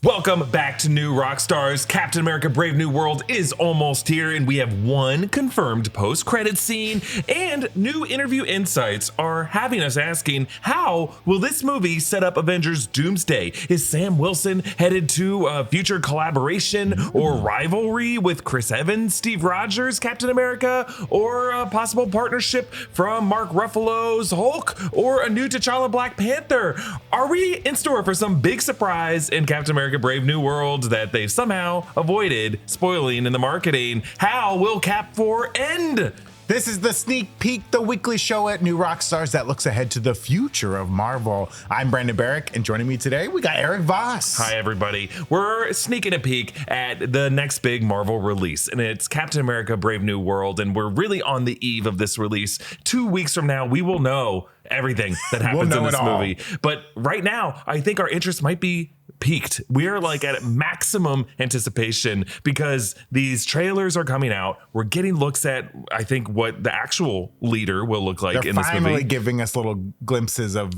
Welcome back to New Rockstars. Captain America Brave New World is almost here, and we have one confirmed post-credit scene, and new interview insights are having us asking, how will this movie set up Avengers Doomsday? Is Sam Wilson headed to a future collaboration or rivalry with Chris Evans, Steve Rogers, Captain America, or a possible partnership from Mark Ruffalo's Hulk, or a new T'Challa Black Panther? Are we in store for some big surprise in Captain America Brave New World that they've somehow avoided spoiling in the marketing? How will Cap 4 end? This is the Sneak Peek, the weekly show at New Rockstars that looks ahead to the future of Marvel. I'm Brandon Barrick, and joining me today, we got Erik Voss. Hi, everybody. We're sneaking a peek at the next big Marvel release, and it's Captain America Brave New World, and we're really on the eve of this release. 2 weeks from now, we will know everything that happens in this movie. But right now, I think our interest might be peaked. We're like at maximum anticipation because these trailers are coming out. We're getting looks at, I think, what the actual leader will look like in this movie. They're finally giving us little glimpses of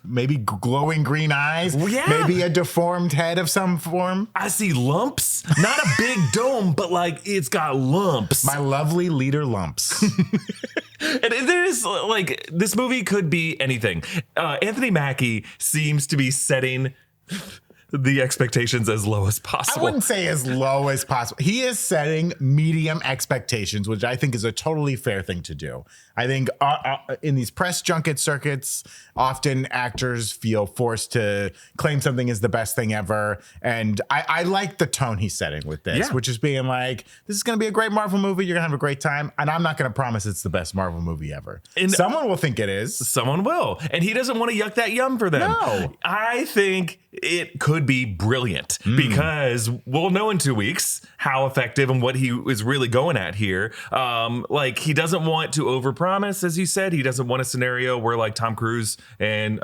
maybe glowing green eyes, yeah. Maybe a deformed head of some form. I see lumps, not a big dome, but like it's got lumps. My lovely leader lumps. And there's like, this movie could be anything. Anthony Mackie seems to be setting the expectations as low as possible. I wouldn't say as low as possible. He is setting medium expectations, which I think is a totally fair thing to do. I think in these press junket circuits, often actors feel forced to claim something is the best thing ever. And I like the tone he's setting with this, which is being like, this is going to be a great Marvel movie. You're going to have a great time. And I'm not going to promise it's the best Marvel movie ever. And someone will think it is. Someone will. And he doesn't want to yuck that yum for them. No. I think it could be brilliant because we'll know in 2 weeks how effective and what he is really going at here. Like, he doesn't want to overpromise, as you said. He doesn't want a scenario where like Tom Cruise and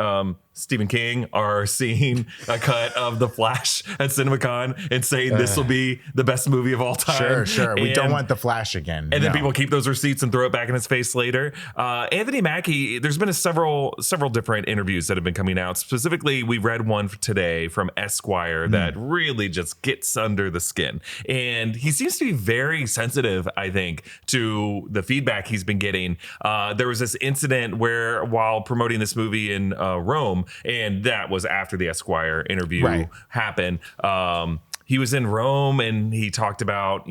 Stephen King are seeing a cut of The Flash at CinemaCon and saying this will be the best movie of all time. Sure. We don't want The Flash again. And then people keep those receipts and throw it back in his face later. Anthony Mackie, there's been several different interviews that have been coming out. Specifically, we read one today from Esquire that really just gets under the skin. And he seems to be very sensitive, I think, to the feedback he's been getting. There was this incident where while promoting this movie in Rome, and that was after the Esquire interview happened. He was in Rome and he talked about,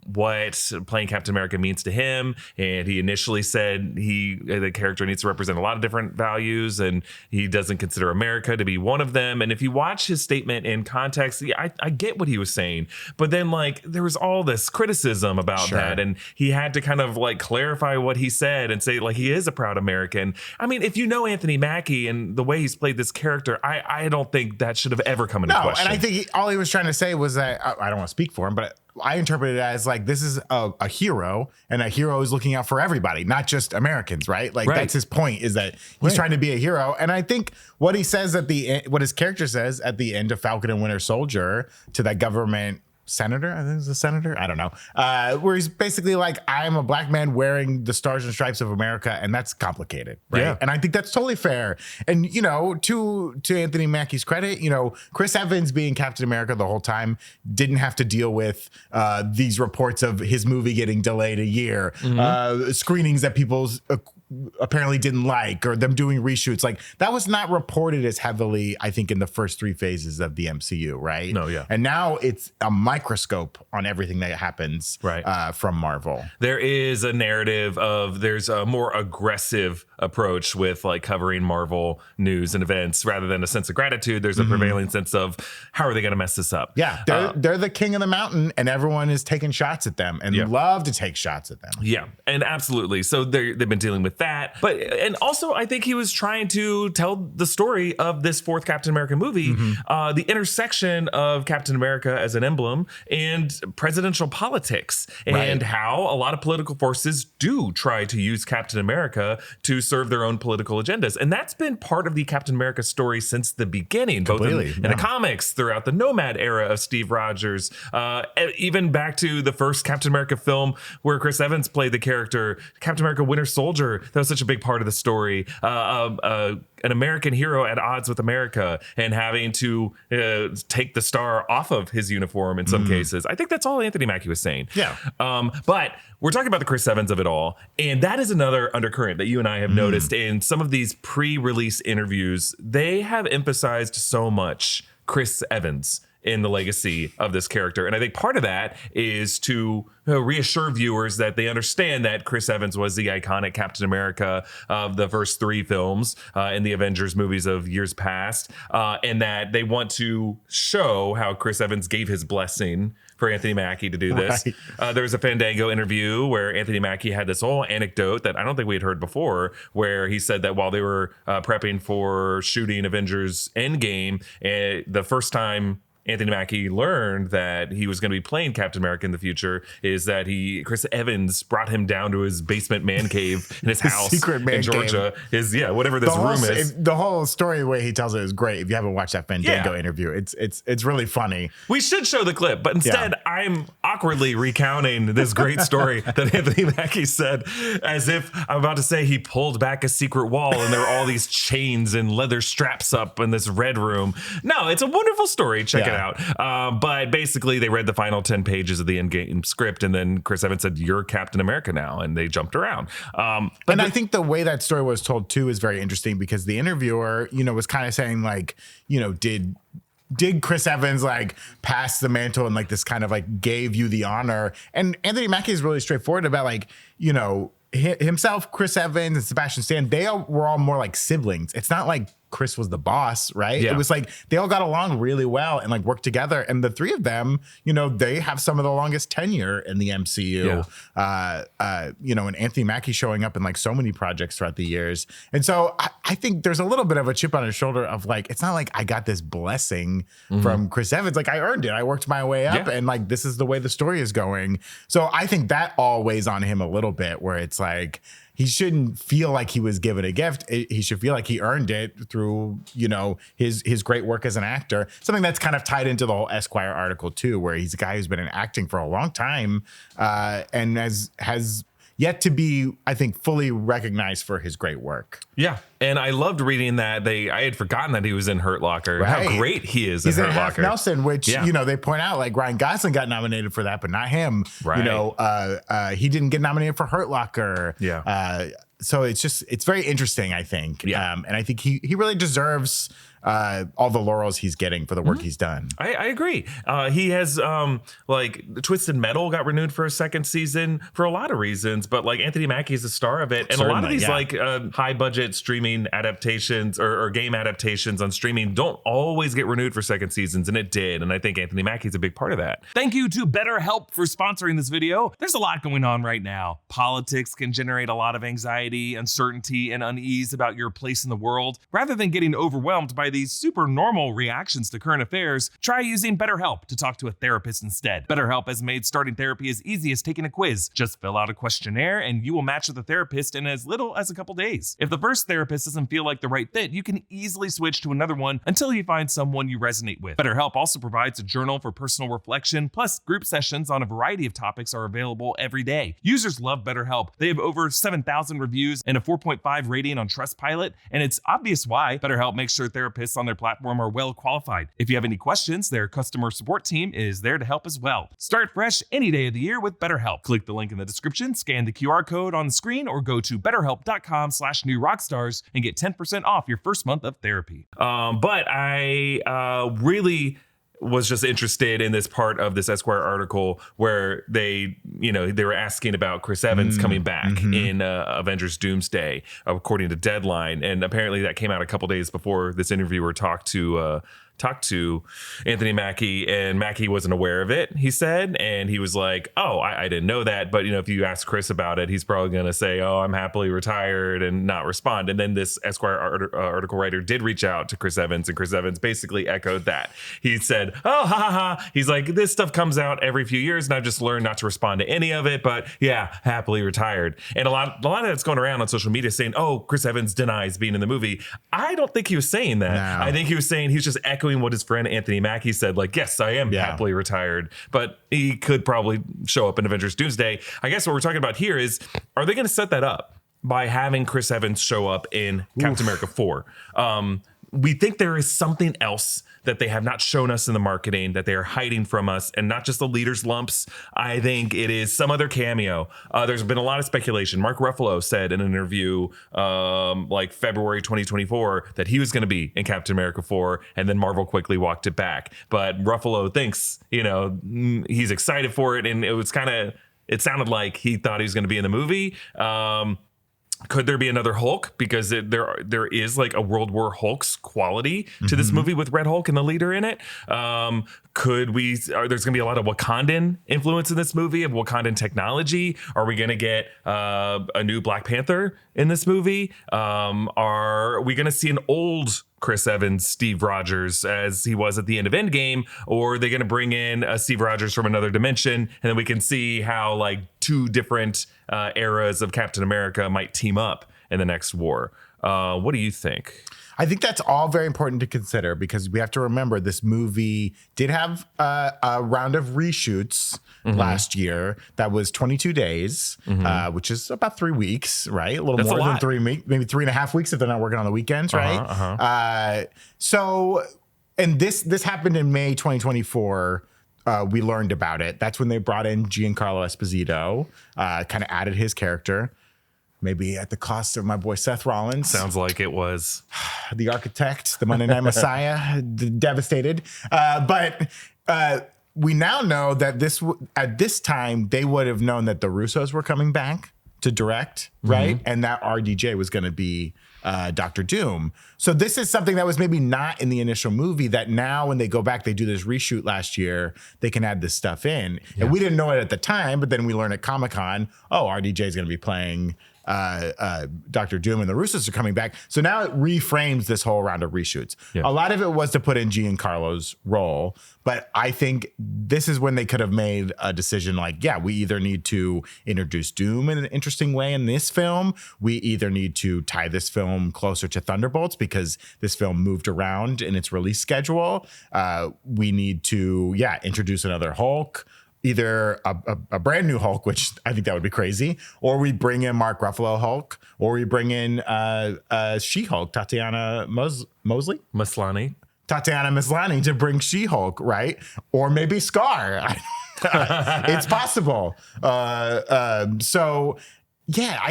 what playing Captain America means to him. And he initially said the character needs to represent a lot of different values and he doesn't consider America to be one of them. And if you watch his statement in context, I get what he was saying. But then like there was all this criticism about that. And he had to kind of like clarify what he said and say like he is a proud American. I mean, if you know Anthony Mackie and the way he's played this character, I don't think that should have ever come into question. And I think all he was trying to say was that, I don't want to speak for him, but I interpret it as like this is a hero, and a hero is looking out for everybody, not just Americans, right? Like that's his point, is that he's trying to be a hero. And I think what he says at the end, what his character says at the end of Falcon and Winter Soldier to that government senator, I think it's a senator, I don't know, where he's basically like, I'm a black man wearing the stars and stripes of America, and that's complicated, right? Yeah. And I think that's totally fair. And to Anthony Mackie's credit, Chris Evans being Captain America the whole time didn't have to deal with these reports of his movie getting delayed a year, screenings that people's apparently didn't like, or them doing reshoots. Like that was not reported as heavily, I think, in the first 3 phases of the MCU, right? No, yeah. And now it's a microscope on everything that happens from Marvel. There is a narrative of there's a more aggressive approach with like covering Marvel news and events rather than a sense of gratitude. There's a prevailing sense of how are they going to mess this up? Yeah, they're the king of the mountain, and everyone is taking shots at them and love to take shots at them. Yeah, and absolutely. So they've been dealing with that. And also, I think he was trying to tell the story of this fourth Captain America movie, the intersection of Captain America as an emblem and presidential politics, and how a lot of political forces do try to use Captain America to serve their own political agendas. And that's been part of the Captain America story since the beginning, both in the comics, throughout the Nomad era of Steve Rogers, even back to the first Captain America film where Chris Evans played the character, Captain America Winter Soldier. that was such a big part of the story. An American hero at odds with America and having to take the star off of his uniform in some cases. I think that's all Anthony Mackie was saying. Yeah. But we're talking about the Chris Evans of it all. And that is another undercurrent that you and I have noticed in some of these pre-release interviews. They have emphasized so much Chris Evans in the legacy of this character. And I think part of that is to reassure viewers that they understand that Chris Evans was the iconic Captain America of the first 3 films in the Avengers movies of years past, and that they want to show how Chris Evans gave his blessing for Anthony Mackie to do this. Right. There was a Fandango interview where Anthony Mackie had this whole anecdote that I don't think we had heard before, where he said that while they were prepping for shooting Avengers Endgame, the first time Anthony Mackie learned that he was going to be playing Captain America in the future is that Chris Evans brought him down to his basement man cave in his house secret man in Georgia. Cave. Whatever this room is. The whole story, the way he tells it is great. If you haven't watched that Fandango interview, it's really funny. We should show the clip, but instead I'm awkwardly recounting this great story that Anthony Mackie said as if I'm about to say he pulled back a secret wall and there were all these chains and leather straps up in this red room. No, it's a wonderful story. Check it out. But basically they read the final 10 pages of the Endgame script and then Chris Evans said, "You're Captain America now," and they jumped around. I think the way that story was told too is very interesting because the interviewer, was kind of saying like, did Chris Evans like pass the mantle and like this kind of like gave you the honor? And Anthony Mackie is really straightforward about like, himself, Chris Evans and Sebastian Stan, they were all more like siblings. It's not like Chris was the boss, right? Yeah. It was like they all got along really well and like worked together. And the 3 of them, they have some of the longest tenure in the MCU. And Anthony Mackie showing up in like so many projects throughout the years. And so I think there's a little bit of a chip on his shoulder of like, it's not like I got this blessing from Chris Evans. Like I earned it. I worked my way up and like this is the way the story is going. So I think that all weighs on him a little bit where it's like, he shouldn't feel like he was given a gift. He should feel like he earned it through, his great work as an actor. Something that's kind of tied into the whole Esquire article too, where he's a guy who's been in acting for a long time and has yet to be, I think, fully recognized for his great work. Yeah. And I loved reading that I had forgotten that he was in Hurt Locker. Right. How great he is in Hurt Locker. Nelson, which, they point out like Ryan Gosling got nominated for that, but not him. Right. He didn't get nominated for Hurt Locker. Yeah. So it's very interesting, I think. Yeah. And I think he really deserves all the laurels he's getting for the work he's done. I agree. He has like Twisted Metal got renewed for a second season for a lot of reasons, but like Anthony Mackie is the star of it. And certainly, a lot of these like high budget streaming adaptations or game adaptations on streaming don't always get renewed for second seasons, and it did. And I think Anthony Mackie's a big part of that. Thank you to BetterHelp for sponsoring this video. There's a lot going on right now. Politics can generate a lot of anxiety, uncertainty, and unease about your place in the world. Rather than getting overwhelmed by these super normal reactions to current affairs, try using BetterHelp to talk to a therapist instead. BetterHelp has made starting therapy as easy as taking a quiz. Just fill out a questionnaire and you will match with a therapist in as little as a couple days. If the first therapist doesn't feel like the right fit, you can easily switch to another one until you find someone you resonate with. BetterHelp also provides a journal for personal reflection, plus group sessions on a variety of topics are available every day. Users love BetterHelp. They have over 7,000 reviews and a 4.5 rating on Trustpilot, and it's obvious why. BetterHelp makes sure therapists on their platform are well qualified. If you have any questions, their customer support team is there to help as well. Start fresh any day of the year with BetterHelp. Click the link in the description, scan the QR code on the screen, or go to betterhelp.com/newrockstars and get 10% off your first month of therapy. But I really was just interested in this part of this Esquire article where they were asking about Chris Evans coming back in Avengers Doomsday, according to Deadline. And apparently that came out a couple days before this interviewer talked to Anthony Mackie, and Mackie wasn't aware of it, he said. And he was like, oh, I didn't know that. But, if you ask Chris about it, he's probably going to say, oh, I'm happily retired and not respond. And then this Esquire article writer did reach out to Chris Evans, and Chris Evans basically echoed that. He said, oh, ha, ha, ha. He's like, this stuff comes out every few years, and I've just learned not to respond to any of it. But yeah, happily retired. And a lot of that's going around on social media saying, oh, Chris Evans denies being in the movie. I don't think he was saying that. No. I think he was saying he was just echoing what his friend Anthony Mackie said, like, yes, I am happily retired, but he could probably show up in Avengers Doomsday. I guess what we're talking about here is, are they going to set that up? by having Chris Evans show up in Captain America 4. We think there is something else that they have not shown us in the marketing that they are hiding from us, and not just the leaders lumps. I think it is some other cameo. There's been a lot of speculation. Mark Ruffalo said in an interview like February 2024 that he was going to be in Captain America 4, and then Marvel quickly walked it back. But Ruffalo thinks, he's excited for it, and it sounded like he thought he was going to be in the movie. Could there be another Hulk? Because there is like a World War Hulk's quality to this movie with Red Hulk and the leader in it. There's going to be a lot of Wakandan influence in this movie, of Wakandan technology. Are we going to get a new Black Panther in this movie? Are we going to see an old Chris Evans, Steve Rogers, as he was at the end of Endgame? Or are they going to bring in Steve Rogers from another dimension? And then we can see how like two different eras of Captain America might team up in the next war. What do you think? I think that's all very important to consider, because we have to remember this movie did have a round of reshoots last year that was 22 days, which is about 3 weeks, right? A little That's more a than lot. 3 weeks, maybe 3.5 weeks if they're not working on the weekends, right? And this happened in May 2024. We learned about it. That's when they brought in Giancarlo Esposito, kind of added his character. Maybe at the cost of my boy Seth Rollins. Sounds like it was. The architect, the Monday Night Messiah, devastated. But we now know that at this time, they would have known that the Russos were coming back to direct, right? And that RDJ was going to be Dr. Doom. So this is something that was maybe not in the initial movie, that now when they go back, they do this reshoot last year, they can add this stuff in. Yeah. And we didn't know it at the time, but then we learned at Comic-Con, RDJ is going to be playing Dr. Doom, and the Russos are coming back. So now it reframes this whole round of reshoots. Yeah. A lot of it was to put in Giancarlo's role, but I think this is when they could have made a decision like, we either need to introduce Doom in an interesting way in this film. We either need to tie this film closer to Thunderbolts because this film moved around in its release schedule. We need to, introduce another Hulk. Either a brand new Hulk, which I think that would be crazy, or we bring in Mark Ruffalo Hulk, or we bring in She-Hulk, Tatiana Mosley? Tatiana Maslany to bring She-Hulk, right? Or maybe Scar. It's possible. I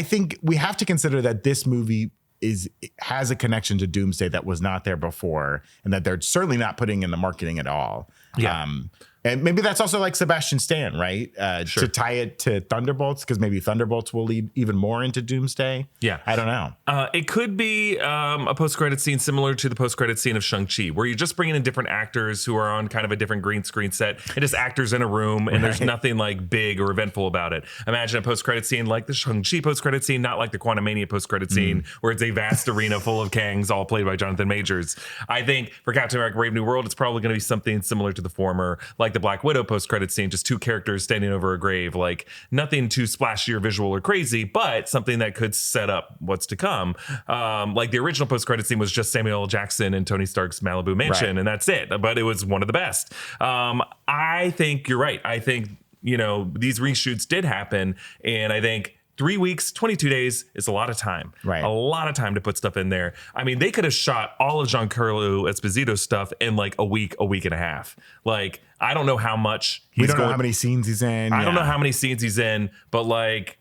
think we have to consider that this movie has a connection to Doomsday that was not there before, and that they're certainly not putting in the marketing at all. Yeah. And maybe that's also like Sebastian Stan, right? Sure. To tie it to Thunderbolts, because maybe Thunderbolts will lead even more into Doomsday. Yeah. I don't know. It could be a post-credit scene similar to the post-credit scene of Shang-Chi, where you're just bringing in different actors who are on kind of a different green screen set, and just actors in a room, and there's nothing like big or eventful about it. Imagine a post-credit scene like the Shang-Chi post-credit scene, not like the Quantumania post-credit scene, where it's a vast arena full of Kangs, all played by Jonathan Majors. I think for Captain America Brave New World, it's probably going to be something similar to the former, like the Black Widow post-credit scene, just two characters standing over a grave, like nothing too splashy or visual or crazy, but something that could set up what's to come. Like the original post-credit scene was just Samuel L. Jackson and Tony Stark's Malibu mansion, and that's it. But it was one of the best. I think you're right. I think, these reshoots did happen, and I think 3 weeks, 22 days is a lot of time. Right. A lot of time to put stuff in there. I mean, they could have shot all of Giancarlo Esposito's stuff in like a week and a half. Like, I don't know how much we don't know how many scenes he's in. I don't know how many scenes he's in, but like,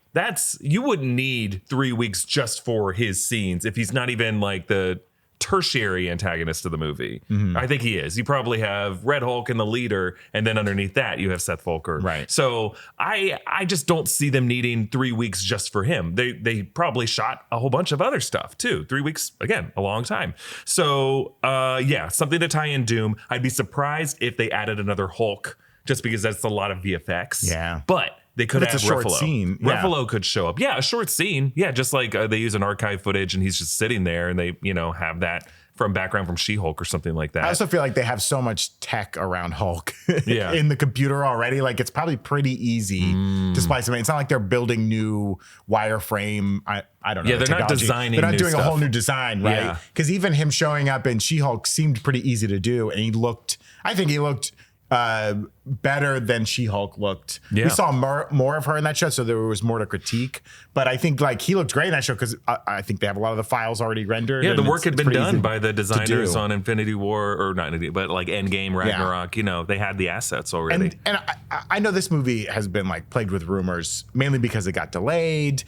you wouldn't need 3 weeks just for his scenes if he's not even like the tertiary antagonist of the movie. I think he is. You probably have Red Hulk and the leader, and then underneath that you have Seth Volker. Right. So I just don't see them needing 3 weeks just for him. They probably shot a whole bunch of other stuff too. 3 weeks, again, a long time. So something to tie in Doom. I'd be surprised if they added another Hulk, just because that's a lot of VFX. Yeah. But they could have a short Ruffalo. Scene. Ruffalo could show up. Yeah, a short scene. Yeah, just like they use an archive footage and he's just sitting there, and they, have that from background from She-Hulk or something like that. I also feel like they have so much tech around Hulk in the computer already. Like, it's probably pretty easy to splice them in. It's not like they're building new wireframe. I don't know. Yeah, they're not designing. They're not doing stuff. A whole new design, right? Because even him showing up in She-Hulk seemed pretty easy to do, and I think he looked better than She-Hulk looked. Yeah. We saw more of her in that show, so there was more to critique. But I think like he looked great in that show because I think they have a lot of the files already rendered. Yeah, the work had been done by the designers do. on Infinity War, or not Infinity, but like Endgame, Ragnarok. You know, they had the assets already. And I know this movie has been like plagued with rumors, mainly because it got delayed,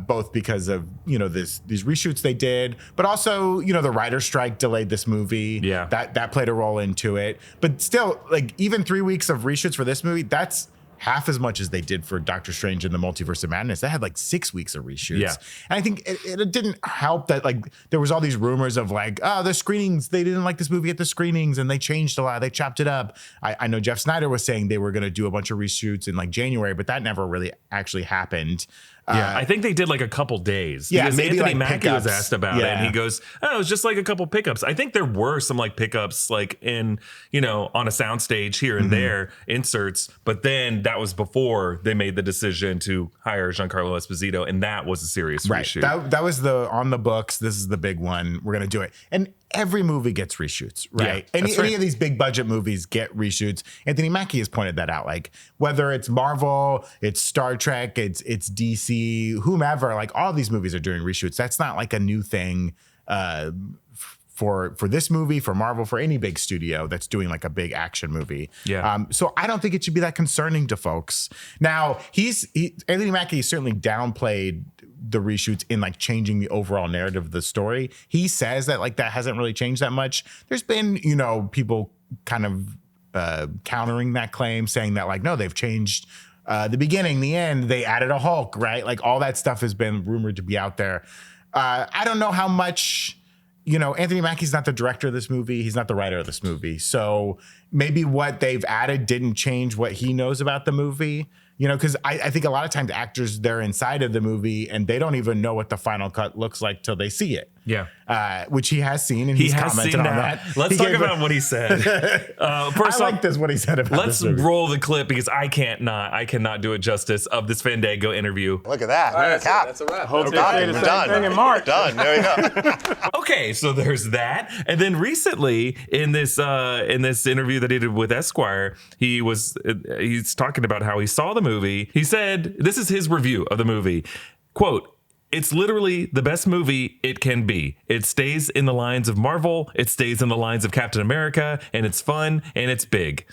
both because of these reshoots they did, but also the writer's strike delayed this movie. Yeah, that played a role into it. But still, like even 3 weeks of reshoots for this movie, that's half as much as they did for Doctor Strange in the Multiverse of Madness. That had like 6 weeks of reshoots. Yeah. And I think it didn't help that like there was all these rumors of like, oh, the screenings, they didn't like this movie at the screenings and they changed a lot. They chopped it up. I know Jeff Snyder was saying they were going to do a bunch of reshoots in like January, but that never really actually happened. Yeah, I think they did like a couple days. Yeah, because maybe Anthony like Mackie was pickups. asked about it, and he goes, "Oh, it was just like a couple pickups." I think there were some like pickups, like in on a soundstage here and there, inserts. But then that was before they made the decision to hire Giancarlo Esposito, and that was a serious reshoot. That was on the books. This is the big one. We're gonna do it, and every movie gets reshoots, right? Yeah, Any of these big budget movies get reshoots. Anthony Mackie has pointed that out. Like whether it's Marvel, it's Star Trek, it's DC, whomever, like all these movies are doing reshoots. That's not like a new thing for this movie, for Marvel, for any big studio that's doing like a big action movie. Yeah. So I don't think it should be that concerning to folks. Now Anthony Mackie certainly downplayed the reshoots in like changing the overall narrative of the story. He says that like that hasn't really changed that much. There's been, people kind of countering that claim, saying that like, no, they've changed the beginning, the end, they added a Hulk, right? Like all that stuff has been rumored to be out there. I don't know how much, Anthony Mackie's not the director of this movie. He's not the writer of this movie. So maybe what they've added didn't change what he knows about the movie. Because I think a lot of times actors, they're inside of the movie and they don't even know what the final cut looks like till they see it. Yeah. Which he has seen, and he's commented on that. Let's talk about what he said. First I like this, what he said about Let's this movie. roll the clip because I cannot do it justice of this Fandango interview. Look at that. Right, Cap. that's a wrap. We're done. In March. Done. There you go. Okay, so there's that. And then recently in this interview that he did with Esquire, he's talking about how he saw the movie. He said, this is his review of the movie. Quote, "It's literally the best movie it can be. It stays in the lines of Marvel, it stays in the lines of Captain America, and it's fun and it's big."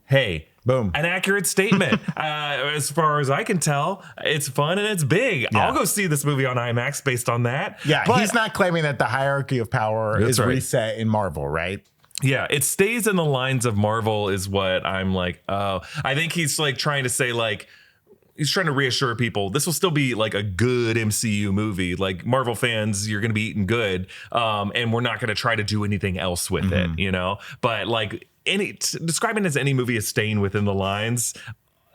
Hey, boom. An accurate statement. As far as I can tell, it's fun and it's big. Yeah. I'll go see this movie on IMAX based on that. Yeah, but he's not claiming that the hierarchy of power is reset in Marvel, right? Yeah, it stays in the lines of Marvel is what I'm like, oh. I think he's like trying to say like, he's trying to reassure people this will still be like a good MCU movie. Like Marvel fans, you're going to be eating good. And we're not going to try to do anything else with it, But like describing it as any movie as staying within the lines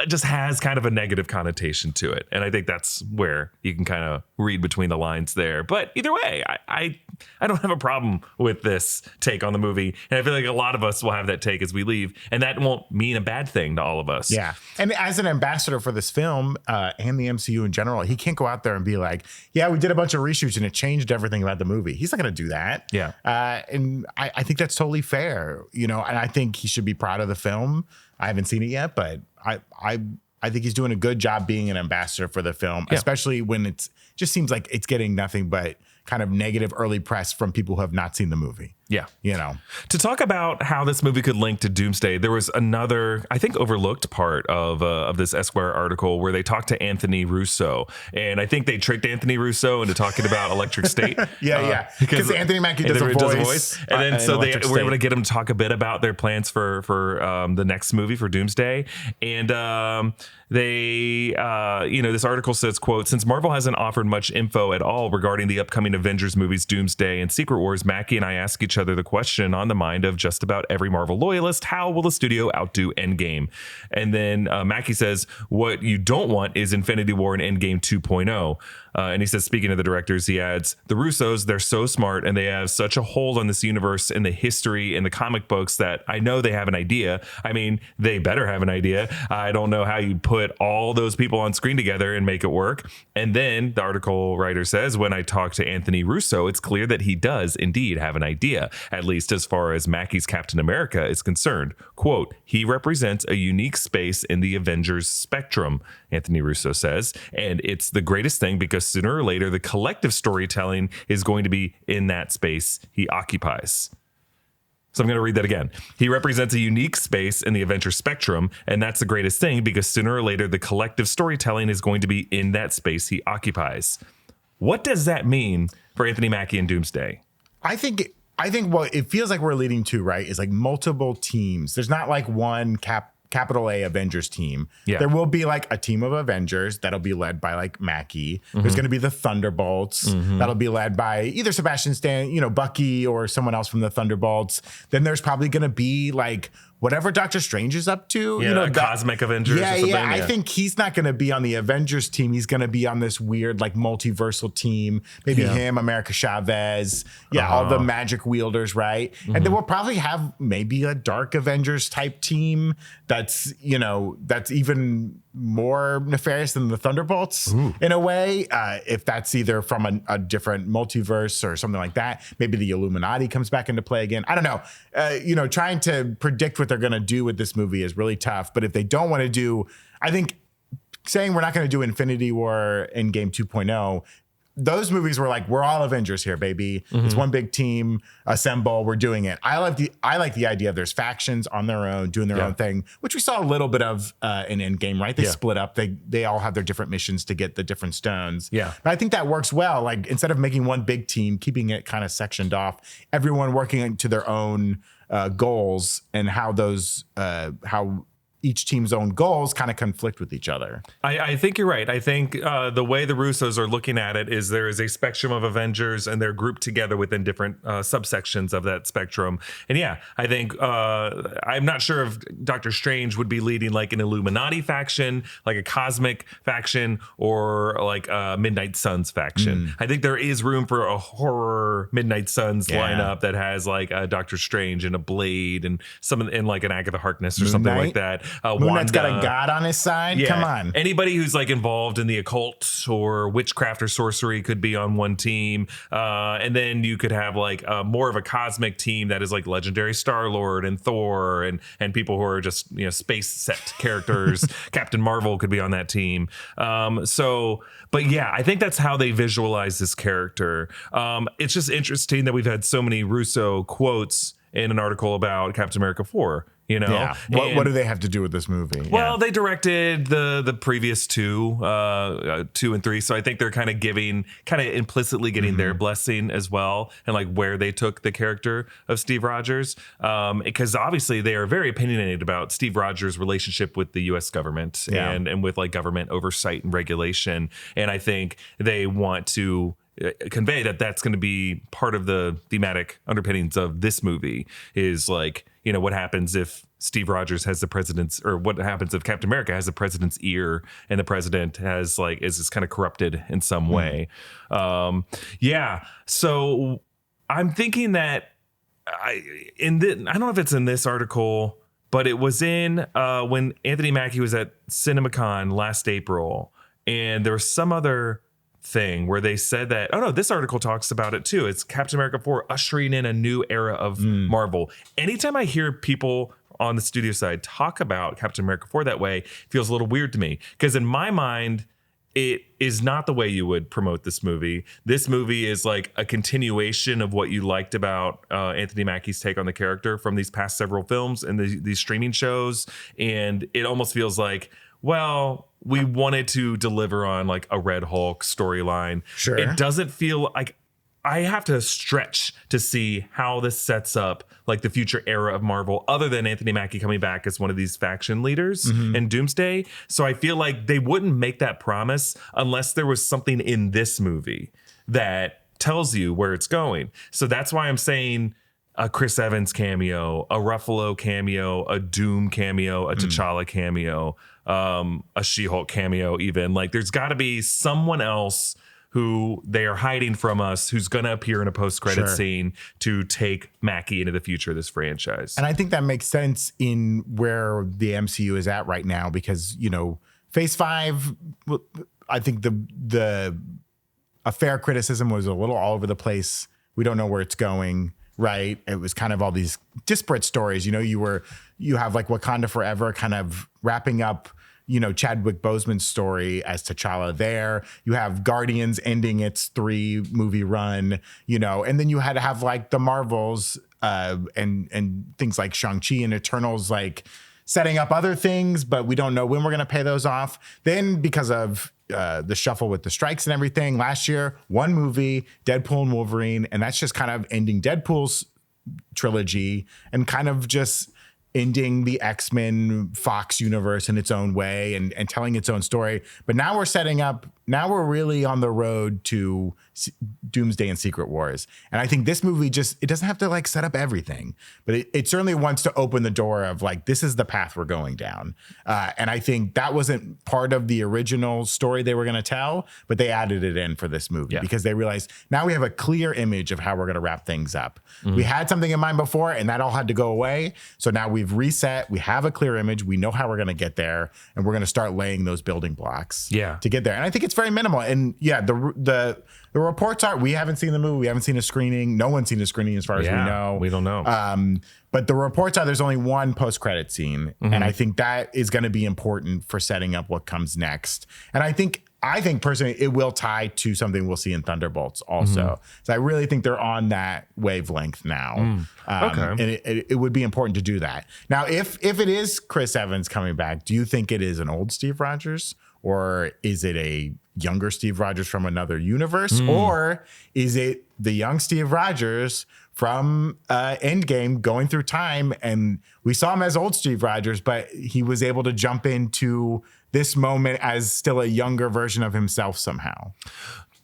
just has kind of a negative connotation to it. And I think that's where you can kind of read between the lines there. But either way, I don't have a problem with this take on the movie. And I feel like a lot of us will have that take as we leave. And that won't mean a bad thing to all of us. Yeah. And as an ambassador for this film and the MCU in general, he can't go out there and be like, yeah, we did a bunch of reshoots and it changed everything about the movie. He's not going to do that. Yeah. And I think that's totally fair, and I think he should be proud of the film. I haven't seen it yet, but I think he's doing a good job being an ambassador for the film, especially when just seems like it's getting nothing but kind of negative early press from people who have not seen the movie. Yeah. To talk about how this movie could link to Doomsday, there was another, I think, overlooked part of this Esquire article where they talked to Anthony Russo. And I think they tricked Anthony Russo into talking about Electric State. Because Anthony Mackie does a voice. And then so they were able to get him to talk a bit about their plans for the next movie, for Doomsday. And this article says, quote, "Since Marvel hasn't offered much info at all regarding the upcoming Avengers movies Doomsday and Secret Wars, Mackie and I ask each other the question on the mind of just about every Marvel loyalist: how will the studio outdo Endgame?" And then Mackie says, "What you don't want is Infinity War and Endgame 2.0. And he says, speaking of the directors, he adds, "The Russos, they're so smart and they have such a hold on this universe and the history and the comic books that I know they have an idea. I mean, they better have an idea. I don't know how you put all those people on screen together and make it work." And then the article writer says, "When I talk to Anthony Russo, it's clear that he does indeed have an idea." media, at least as far as Mackie's Captain America is concerned. Quote, he represents a unique space in the Avengers spectrum, Anthony Russo says, and it's the greatest thing because sooner or later, the collective storytelling is going to be in that space he occupies. So I'm going to read that again. He represents a unique space in the Avenger spectrum, and that's the greatest thing because sooner or later, the collective storytelling is going to be in that space he occupies. What does that mean for Anthony Mackie and Doomsday? I think what it feels like we're leading to, right, is like multiple teams. There's not like one capital A Avengers team. Yeah. There will be like a team of Avengers that'll be led by like Mackie. There's going to be the Thunderbolts that'll be led by either Sebastian Stan, Bucky or someone else from the Thunderbolts. Then there's probably going to be like whatever Doctor Strange is up to. Yeah, Cosmic Avengers or something. Yeah, I think he's not going to be on the Avengers team. He's going to be on this weird like multiversal team. Maybe him, America Chavez. Yeah, all the magic wielders, right? And then we'll probably have maybe a Dark Avengers type team that's even more nefarious than the Thunderbolts in a way. If that's either from a different multiverse or something like that. Maybe the Illuminati comes back into play again. I don't know. Trying to predict what they're going to do with this movie is really tough. But if they don't want to do, I think saying we're not going to do Infinity War Endgame 2.0, those movies were like, we're all Avengers here, baby. It's one big team, assemble, we're doing it. I like the idea of there's factions on their own, doing their own thing, which we saw a little bit of in Endgame, right? They split up. They all have their different missions to get the different stones. Yeah. But I think that works well. Like instead of making one big team, keeping it kind of sectioned off, everyone working to their own goals and how each team's own goals kind of conflict with each other. I think you're right. I think the way the Russos are looking at it is there is a spectrum of Avengers and they're grouped together within different subsections of that spectrum. And yeah, I think I'm not sure if Doctor Strange would be leading like an Illuminati faction, like a cosmic faction, or like a Midnight Suns faction. I think there is room for a horror Midnight Suns lineup that has like a Doctor Strange and a Blade and like an Agatha Harkness or something like that. Moon Knight's got a god on his side. Come on. Anybody who's like involved in the occult or witchcraft or sorcery could be on one team. And then you could have like more of a cosmic team that is like legendary Star-Lord and Thor and people who are just, space set characters. Captain Marvel could be on that team. But yeah, I think that's how they visualize this character. It's just interesting that we've had so many Russo quotes in an article about Captain America 4. What do they have to do with this movie? Well, they directed the previous 2 and 3, so I think they're kind of implicitly getting their blessing as well, and like where they took the character of Steve Rogers, because obviously they are very opinionated about Steve Rogers' relationship with the U.S. government and with like government oversight and regulation, and I think they want to convey that that's going to be part of the thematic underpinnings of this movie is like, what happens if Steve Rogers has the president's, or what happens if Captain America has the president's ear and the president has like, is kind of corrupted in some way. So I'm thinking that I don't know if it's in this article, but it was in when Anthony Mackie was at CinemaCon last April, and there was some other thing where they said that, this article talks about it too. It's Captain America 4 ushering in a new era of Marvel. Anytime I hear people on the studio side talk about Captain America 4 that way, it feels a little weird to me, because in my mind, it is not the way you would promote this movie. This movie is like a continuation of what you liked about Anthony Mackie's take on the character from these past several films and these streaming shows. And it almost feels like, well, we wanted to deliver on like a Red Hulk storyline. Sure. It doesn't feel like I have to stretch to see how this sets up like the future era of Marvel, other than Anthony Mackie coming back as one of these faction leaders in Doomsday. So I feel like they wouldn't make that promise unless there was something in this movie that tells you where it's going. So that's why I'm saying a Chris Evans cameo, a Ruffalo cameo, a Doom cameo, a T'Challa cameo, a She-Hulk cameo even. Like there's got to be someone else who they are hiding from us who's going to appear in a post-credit scene to take Mackie into the future of this franchise. And I think that makes sense in where the MCU is at right now because, Phase 5, I think a fair criticism was a little all over the place. We don't know where it's going. right? It was kind of all these disparate stories. You have like Wakanda Forever kind of wrapping up, Chadwick Boseman's story as T'Challa there. You have Guardians ending its 3-movie run, and then you had to have like the Marvels and things like Shang-Chi and Eternals, like setting up other things, but we don't know when we're going to pay those off. Then because of the shuffle with the strikes and everything, last year, 1 movie, Deadpool and Wolverine, and that's just kind of ending Deadpool's trilogy and kind of just ending the X-Men Fox universe in its own way and telling its own story. But now we're really on the road to Doomsday and Secret Wars. And I think this movie it doesn't have to like set up everything, but it certainly wants to open the door of like, this is the path we're going down. And I think that wasn't part of the original story they were going to tell, but they added it in for this movie because they realized now we have a clear image of how we're going to wrap things up. We had something in mind before and that all had to go away. So now we've reset. We have a clear image. We know how we're going to get there, and we're going to start laying those building blocks to get there. And I think it's very minimal. And the reports are, we haven't seen the movie. We haven't seen a screening. No one's seen a screening as far as we know. We don't know. But the reports are there's only 1 post-credit scene. And I think that is going to be important for setting up what comes next. And I think personally, it will tie to something we'll see in Thunderbolts also. So I really think they're on that wavelength now. And it would be important to do that. Now, if it is Chris Evans coming back, do you think it is an old Steve Rogers? Or is it a younger Steve Rogers from another universe? Or is it the young Steve Rogers from Endgame going through time? And we saw him as old Steve Rogers, but he was able to jump into this moment as still a younger version of himself somehow.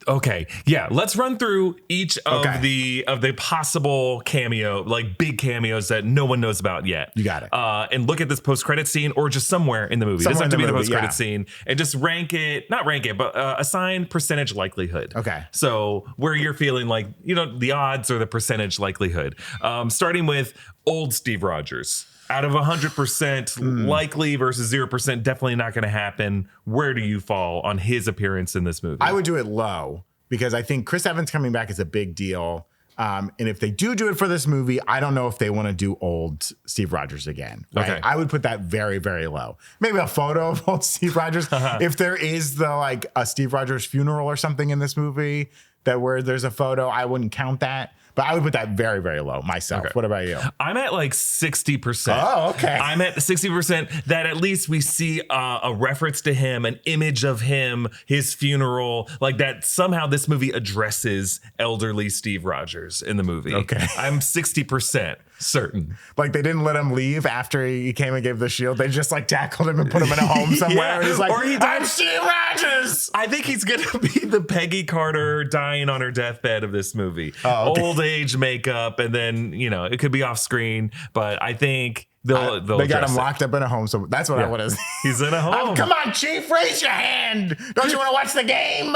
Okay. Yeah. Let's run through each of the possible cameo, like big cameos that no one knows about yet. You got it. And look at this post-credit scene or just somewhere in the movie. It doesn't have to be the post-credit scene. And just not rank it, but assign percentage likelihood. Okay. So where you're feeling like, the odds or the percentage likelihood. Starting with old Steve Rogers. Out of 100% likely versus 0% definitely not going to happen, where do you fall on his appearance in this movie? I would do it low because I think Chris Evans coming back is a big deal. And if they do it for this movie, I don't know if they want to do old Steve Rogers again. Right? Okay. I would put that very, very low. Maybe a photo of old Steve Rogers. If there is a Steve Rogers funeral or something in this movie where there's a photo, I wouldn't count that. But I would put that very, very low myself. Okay. What about you? I'm at like 60%. Oh, okay. I'm at 60% that at least we see a reference to him, an image of him, his funeral, like that somehow this movie addresses elderly Steve Rogers in the movie. Okay. I'm 60% certain. Like they didn't let him leave after he came and gave the shield. They just like tackled him and put him in a home somewhere. And he's like, I'm Steve Rogers. I think he's going to be the Peggy Carter dying on her deathbed of this movie. Oh, okay. Old age makeup, and then it could be off screen, but I think they'll they got him locked up in a home, so that's what I want to see. He's in a home. Come on, Chief, raise your hand. Don't you want to watch the game?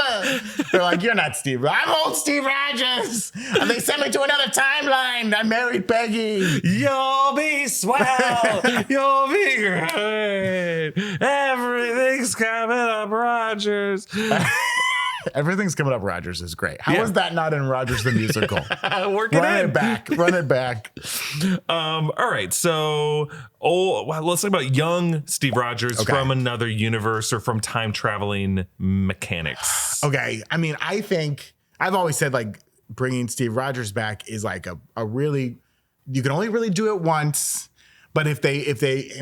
They're like, you're not Steve. I'm old Steve Rogers. And they sent me to another timeline. I married Peggy. You'll be swell. You'll be great. Everything's coming up, Rogers. Everything's coming up. Rogers is great. How is that not in Rogers the Musical? Run it back. All right. So, let's talk about young Steve Rogers from another universe or from time traveling mechanics. Okay. I mean, I think I've always said like bringing Steve Rogers back is like a really, you can only really do it once. But if they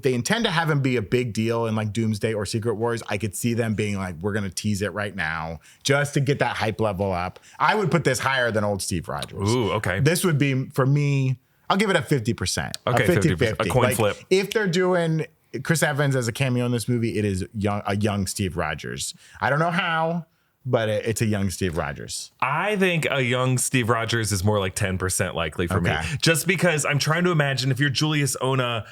intend to have him be a big deal in like Doomsday or Secret Wars, I could see them being like, we're going to tease it right now just to get that hype level up. I would put this higher than old Steve Rogers. Ooh, okay. This would be, for me, I'll give it a 50%. Okay, 50%. A coin flip. If they're doing Chris Evans as a cameo in this movie, it is a young Steve Rogers. I don't know how, but it's a young Steve Rogers. I think a young Steve Rogers is more like 10% likely for me. Just because I'm trying to imagine if you're Julius Ona,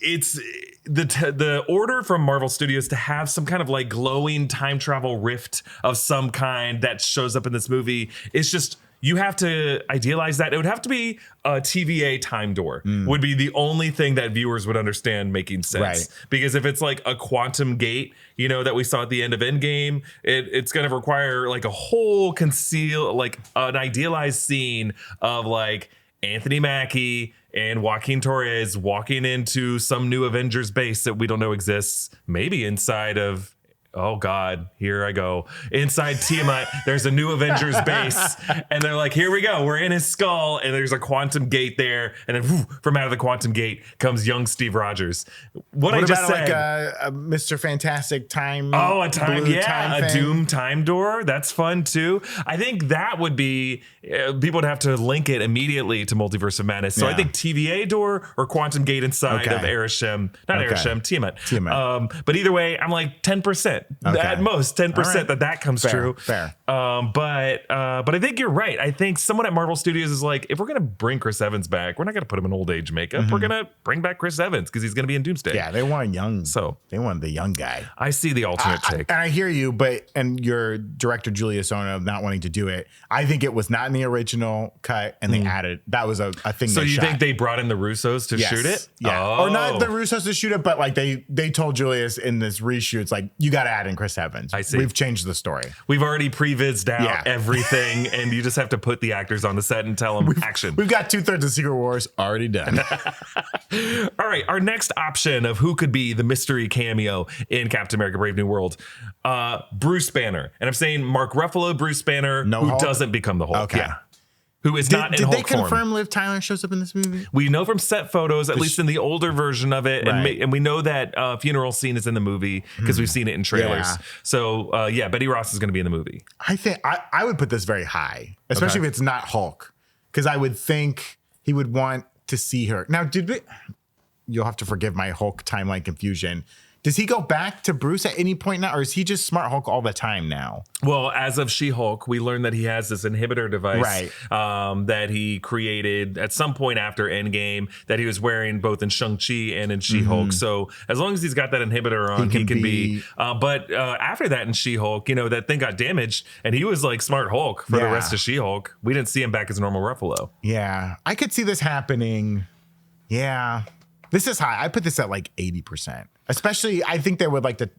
it's the order from Marvel Studios to have some kind of like glowing time travel rift of some kind that shows up in this movie. It's just, you have to idealize that. It would have to be a TVA time door would be the only thing that viewers would understand making sense. Right. Because if it's like a quantum gate, that we saw at the end of Endgame, it's going to require like a whole an idealized scene of like Anthony Mackie and Joaquin Torres walking into some new Avengers base that we don't know exists, maybe inside of, oh God, here I go. Inside Tiamat, there's a new Avengers base. And they're like, here we go. We're in his skull. And there's a quantum gate there. And then from out of the quantum gate comes young Steve Rogers. What I just said. Like a Mr. Fantastic time. Oh, a time. Yeah. Time a thing? Doom time door. That's fun too. I think that would be, people would have to link it immediately to Multiverse of Madness. So I think TVA door or quantum gate inside of Arishem. Not Arishem, Tiamat. But either way, I'm like 10%. At most 10% that comes true. Fair. But I think you're right. I think someone at Marvel Studios is like, if we're gonna bring Chris Evans back, we're not gonna put him in old age makeup. We're gonna bring back Chris Evans because he's gonna be in Doomsday. Yeah, they want they want the young guy. I see the alternate take. And I hear you, and your director Julius Ono not wanting to do it. I think it was not in the original cut, and they added that was a thing. So they you shot. think they brought in the Russos to shoot it? Yeah, or not the Russos to shoot it, but like they told Julius in this reshoot, it's like you got to add in Chris Evans. I see. We've changed the story. We've already pre-vizzed out everything, and you just have to put the actors on the set and tell them action. We've got 2/3 of Secret Wars already done. All right, our next option of who could be the mystery cameo in Captain America: Brave New World, Bruce Banner, and I'm saying Mark Ruffalo, Bruce Banner, who Hulk? Doesn't become the Hulk. Okay. Yeah. Who is not in Did Hulk they confirm form. Liv Tyler shows up in this movie? We know from set photos, at least in the older version of it, and we know that funeral scene is in the movie because we've seen it in trailers. Yeah. So Betty Ross is going to be in the movie. I think I would put this very high, especially if it's not Hulk, because I would think he would want to see her. Now, you'll have to forgive my Hulk timeline confusion. Does he go back to Bruce at any point now, or is he just Smart Hulk all the time now? Well, as of She-Hulk, we learned that he has this inhibitor device that he created at some point after Endgame that he was wearing both in Shang-Chi and in She-Hulk. So as long as he's got that inhibitor on, he can be. But after that in She-Hulk, that thing got damaged, and he was like Smart Hulk for the rest of She-Hulk. We didn't see him back as normal Ruffalo. Yeah, I could see this happening. Yeah. This is high. I put this at like 80%. Especially, I think they would like to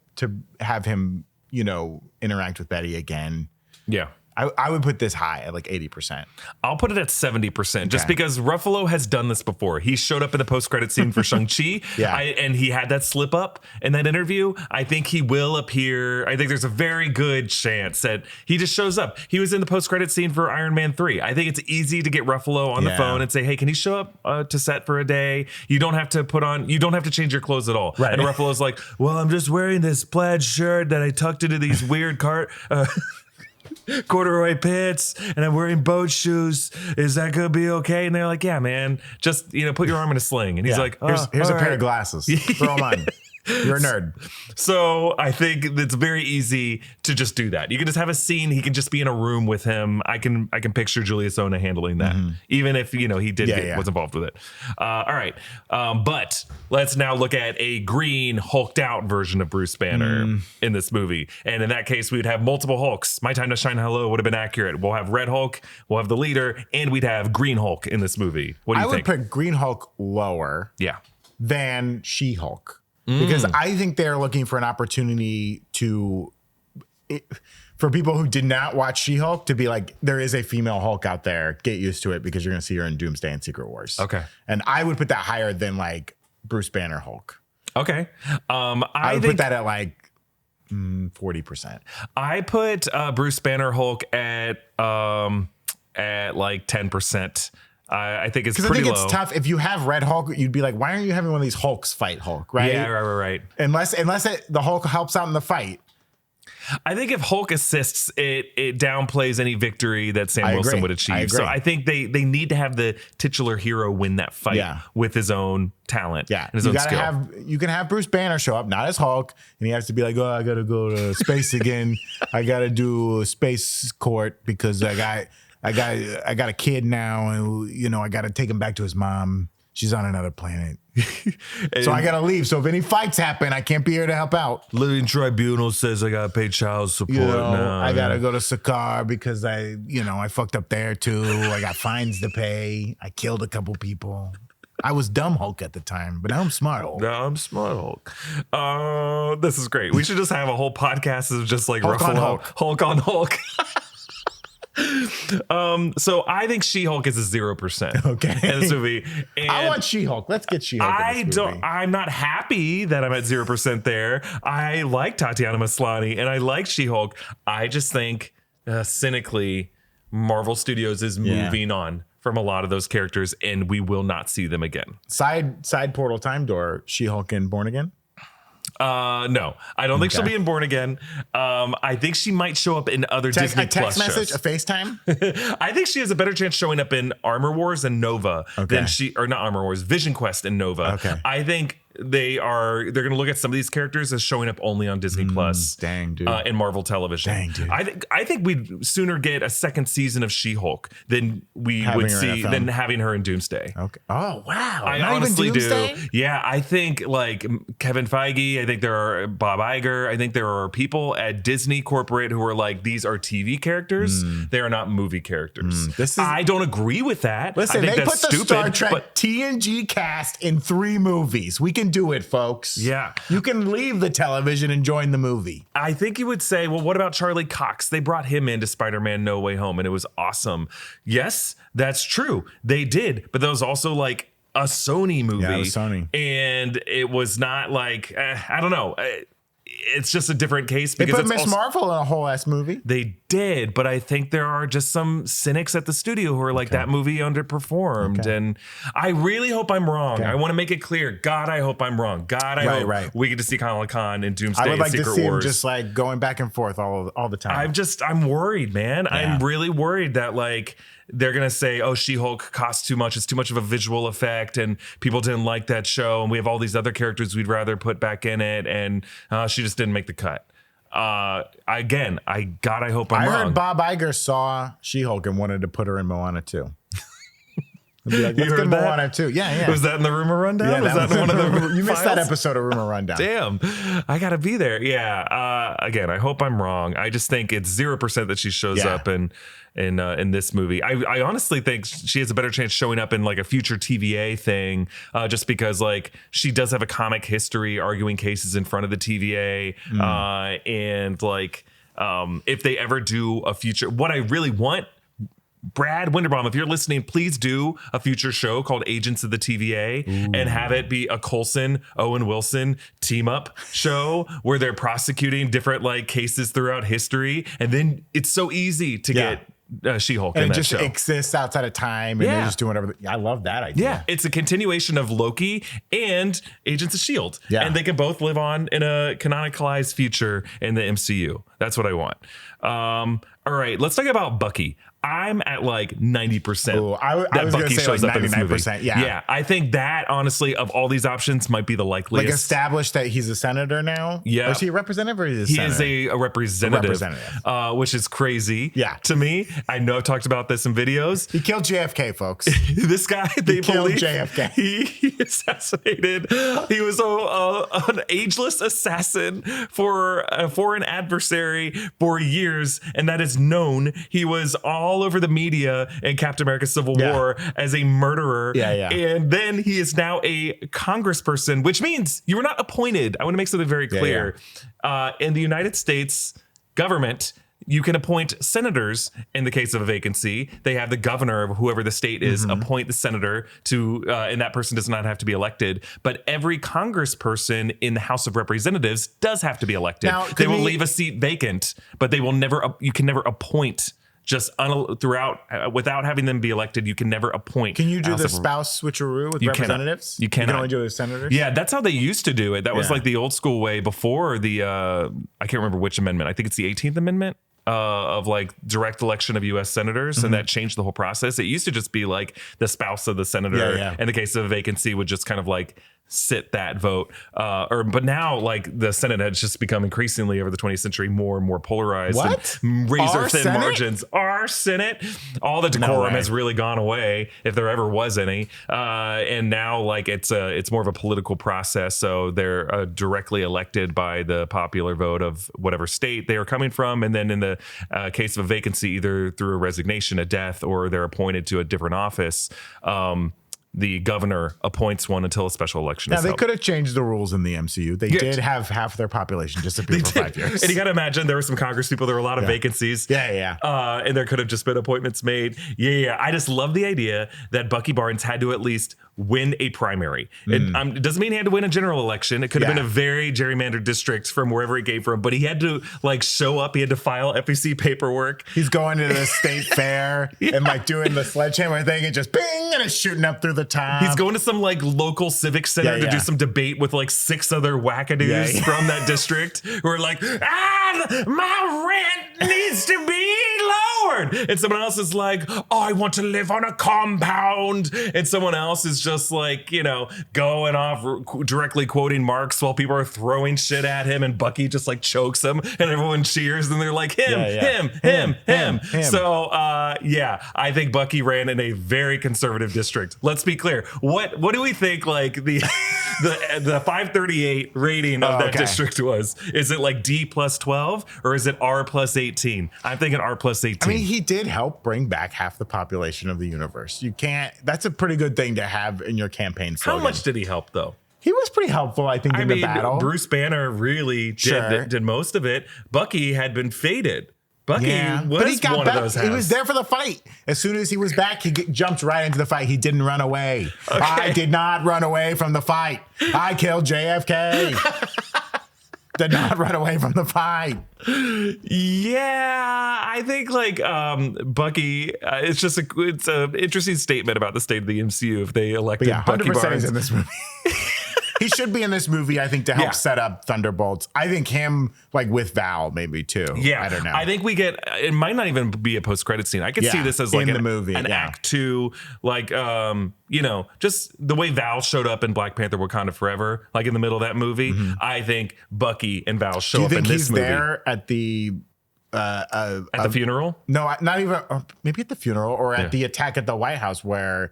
have him, interact with Betty again. Yeah. I would put this high at like 80%. I'll put it at 70% just because Ruffalo has done this before. He showed up in the post-credit scene for Shang-Chi and he had that slip up in that interview. I think he will appear. I think there's a very good chance that he just shows up. He was in the post-credit scene for Iron Man 3. I think it's easy to get Ruffalo on the phone and say, hey, can you show up to set for a day? You don't have to change your clothes at all. Right. And Ruffalo's like, well, I'm just wearing this plaid shirt that I tucked into these weird corduroy pants, and I'm wearing boat shoes. Is that gonna be okay? And they're like, yeah, man, just put your arm in a sling. And he's like, here's a pair of glasses. Throw them on. You're a nerd. So I think it's very easy to just do that. You can just have a scene. He can just be in a room with him. I can picture Julius Ona handling that, even if he was involved with it. All right, but let's now look at a green hulked out version of Bruce Banner in this movie. And in that case, we would have multiple Hulks. My Time to Shine Hello would have been accurate. We'll have Red Hulk, we'll have the leader, and we'd have Green Hulk in this movie. What do you think? I would put Green Hulk lower than She-Hulk. Because I think they're looking for an opportunity for people who did not watch She-Hulk to be like, there is a female Hulk out there. Get used to it because you're going to see her in Doomsday and Secret Wars. Okay. And I would put that higher than like Bruce Banner Hulk. Okay. I would put that at like 40%. I put Bruce Banner Hulk at like 10%. I think it's pretty low. It's tough. If you have Red Hulk, you'd be like, why aren't you having one of these Hulks fight Hulk, right? Yeah, right. Unless the Hulk helps out in the fight. I think if Hulk assists, it downplays any victory that Sam Wilson would achieve. So I think they need to have the titular hero win that fight with his own talent and his own skill. You can have Bruce Banner show up, not as Hulk, and he has to be like, oh, I got to go to space again. I got to do space court because I got a kid now, and I got to take him back to his mom. She's on another planet. So I gotta leave. So if any fights happen, I can't be here to help out. Living Tribunal says I gotta pay child support now. I gotta go to Sakar because I fucked up there too. I got fines to pay. I killed a couple people. I was dumb Hulk at the time, but now I'm smart Hulk. Now I'm smart Hulk. This is great. We should just have a whole podcast of just like Hulk on Hulk on Hulk. So I think She-Hulk is a 0%. Okay. In this movie. And I want She-Hulk. Let's get She-Hulk. I'm not happy that I'm at 0% there. I like Tatiana Maslany and I like She-Hulk. I just think cynically Marvel Studios is moving on from a lot of those characters and we will not see them again. Side portal time door, She-Hulk and Born Again? No, I don't think she'll be in Born Again. I think she might show up in other Disney Plus text message, shows. a FaceTime. I think she has a better chance showing up in Armor Wars and Nova than not Armor Wars, Vision Quest and Nova. Okay. I think they're going to look at some of these characters as showing up only on Disney Plus. Dang, dude. And Marvel Television. Dang, dude. I think we'd sooner get a second season of She-Hulk than we Having would her in see a film. than having her in Doomsday. Okay. Oh wow. I Not honestly even Doomsday? do. Yeah, I think like Kevin Feige, I think there are Bob Iger, I think there are people at Disney Corporate who are like, these are TV characters. They are not movie characters. I don't agree with that. Listen, I think they that's put the stupid, Star Trek but TNG cast in 3 movies. We can do it, folks. Yeah. You can leave the television and join the movie. I think you would say, well, what about Charlie Cox? They brought him into Spider-Man No Way Home and it was awesome. Yes, that's true. They did, but that was also like a Sony movie. Yeah, it was Sony. And it was not like, I don't know. It's just a different case They because put Miss Marvel in a whole ass movie. They did, but I think there are just some cynics at the studio who are like, that movie underperformed. And I really hope I'm wrong. I want to make it clear. God, I hope I'm wrong. God, I hope we get to see Kamala Khan in Doomsday I would like and Secret to see Wars. him just like going back and forth all the time. I'm worried, man. Yeah. I'm really worried that like they're going to say, oh, She-Hulk costs too much. It's too much of a visual effect. And people didn't like that show. And we have all these other characters we'd rather put back in it. And she just didn't make the cut. Again, I hope I'm wrong. I heard Bob Iger saw She-Hulk and wanted to put her in Moana too. Like, let's get Moana too. Yeah. Was that in the rumor rundown? Yeah, was that in one of the You missed that episode of Rumor Rundown. Damn, I gotta be there. Yeah. Again, I hope I'm wrong. I just think it's 0% that she shows up in this movie. I honestly think she has a better chance showing up in like a future TVA thing, just because like she does have a comic history arguing cases in front of the TVA, and like if they ever do a future, what I really want. Brad Winderbaum, if you're listening, please do a future show called Agents of the TVA and have it be a Coulson, Owen Wilson team up show where they're prosecuting different like cases throughout history. And then it's so easy to get She-Hulk in and that it just show. exists outside of time and they're just doing whatever. I love that idea. Yeah, it's a continuation of Loki and Agents of S.H.I.E.L.D. Yeah. And they can both live on in a canonicalized future in the MCU. That's what I want. All right, let's talk about Bucky. I'm at like 90%. Ooh, I was going to say like 99%. Yeah, I think that honestly, of all these options, might be the likeliest. Like established that he's a senator now? Yeah. Or is he a representative or is he he is a representative, which is crazy to me. I know I've talked about this in videos. He killed JFK, folks. This guy, they killed believe JFK. He assassinated. He was an ageless assassin for a foreign adversary for years, and that is known. He was all over the media in Captain America Civil War as a murderer. And then he is now a congressperson, which means you were not appointed. I want to make something very clear. In the United States government, you can appoint senators in the case of a vacancy. They have the governor of whoever the state is appoint the senator to, and that person does not have to be elected. But every congressperson in the House of Representatives does have to be elected. Now, they will leave a seat vacant, but they will never. You can never appoint. Just throughout, without having them be elected, you can never appoint. Can you do the spouse switcheroo with representatives? You cannot. You can only do it with senators? Yeah, that's how they used to do it. That was like the old school way before the, I can't remember which amendment. I think it's the 18th Amendment of like direct election of U.S. senators. And that changed the whole process. It used to just be like the spouse of the senator in the case of a vacancy would just kind of like sit that vote. But now like the Senate has just become increasingly over the 20th century more and more polarized. What? And razor thin margins. Our our Senate. All the decorum has really gone away, if there ever was any. And now, like, it's more of a political process. So they're directly elected by the popular vote of whatever state they are coming from. And then in the case of a vacancy, either through a resignation, a death, or they're appointed to a different office, the governor appoints one until a special election is Now, they held. could have changed the rules in the MCU. They did have half their population disappear for 5 years. And you got to imagine there were some Congress people. There were a lot of vacancies. Yeah. And there could have just been appointments made. Yeah. I just love the idea that Bucky Barnes had to at least win a primary. It doesn't mean he had to win a general election. It could have been a very gerrymandered district from wherever he came from, but he had to like show up. He had to file FEC paperwork. He's going to the state fair and like doing the sledgehammer thing and just bing, and it's shooting up through the top. He's going to some like local civic center to do some debate with like 6 other wackadoos from that district who are like, my rent needs to be lowered. And someone else is like, I want to live on a compound. And someone else is just like, you know, going off directly quoting Marx while people are throwing shit at him, and Bucky just like chokes him and everyone cheers and they're like, him. So I think Bucky ran in a very conservative district. Let's be clear. What do we think like the 538 rating of that district was? Is it like D plus 12 or is it R plus 18? I'm thinking R plus 18. I mean, he did help bring back half the population of the universe. That's a pretty good thing to have in your campaign slogan. How much did he help though? He was pretty helpful, I think, in the battle. Bruce Banner really did most of it. Bucky had been faded. Bucky was one of those. He was there for the fight. As soon as he was back, he jumped right into the fight. He didn't run away. Okay. I did not run away from the fight. I killed JFK. Did not run away from the fight. Yeah, I think like Bucky. It's an interesting statement about the state of the MCU if they elected Bucky 100% Barnes is in this movie. He should be in this movie, I think, to help set up Thunderbolts. I think him, like, with Val, maybe, too. Yeah. I don't know. I think we get, it might not even be a post-credit scene. I could see this as, like, in the movie, an act 2, like, you know, just the way Val showed up in Black Panther Wakanda Forever, like, in the middle of that movie. I think Bucky and Val show up in this movie. Do you think he's there at the... at the funeral? No, not even, or maybe at the funeral or at the attack at the White House where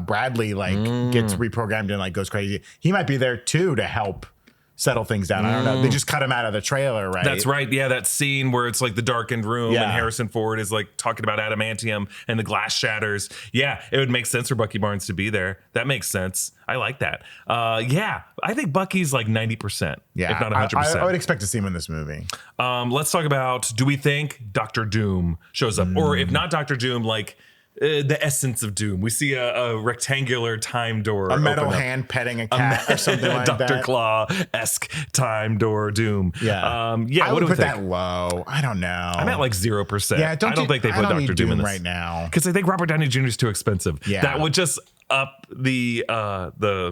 Bradley gets reprogrammed and like goes crazy. He might be there too to help settle things down. I don't know. They just cut him out of the trailer, right? That's right. Yeah, that scene where it's like the darkened room and Harrison Ford is like talking about adamantium and the glass shatters. Yeah, it would make sense for Bucky Barnes to be there. That makes sense. I like that. I think Bucky's like 90%, if not 100%. I would expect to see him in this movie. Let's talk about, do we think Dr. Doom shows up? Or if not Dr. Doom, like the essence of Doom. We see a rectangular time door. A metal hand petting a cat or something like that. Dr. Claw-esque time door Doom. Yeah. I would put that low. I don't know. I'm at like 0%. Yeah, I don't think they put Dr. Doom in this right now. Because I think Robert Downey Jr. is too expensive. Yeah. That would just up the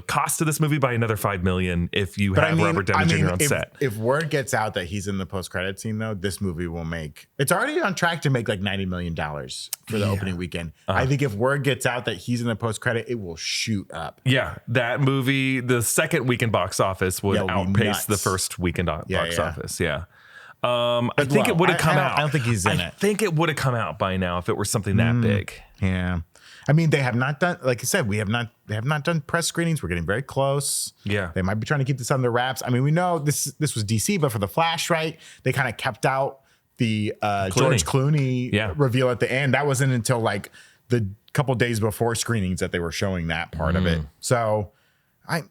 cost of this movie by another $5 million if you have Robert Downey Jr. on set. If word gets out that he's in the post-credit scene, though, this movie will make... It's already on track to make like $90 million for the opening weekend. I think if word gets out that he's in the post-credit, it will shoot up. Yeah, that movie, the second weekend box office would outpace the first weekend box office. Yeah. I think it would have come out. I don't think he's in it. I think it would have come out by now if it were something that big. Yeah. I mean, they have not done, like I said, they have not done press screenings. We're getting very close. Yeah. They might be trying to keep this under wraps. I mean, we know this was DC, but for the Flash, right? They kind of kept out the George Clooney reveal at the end. That wasn't until like the couple days before screenings that they were showing that part of it. So I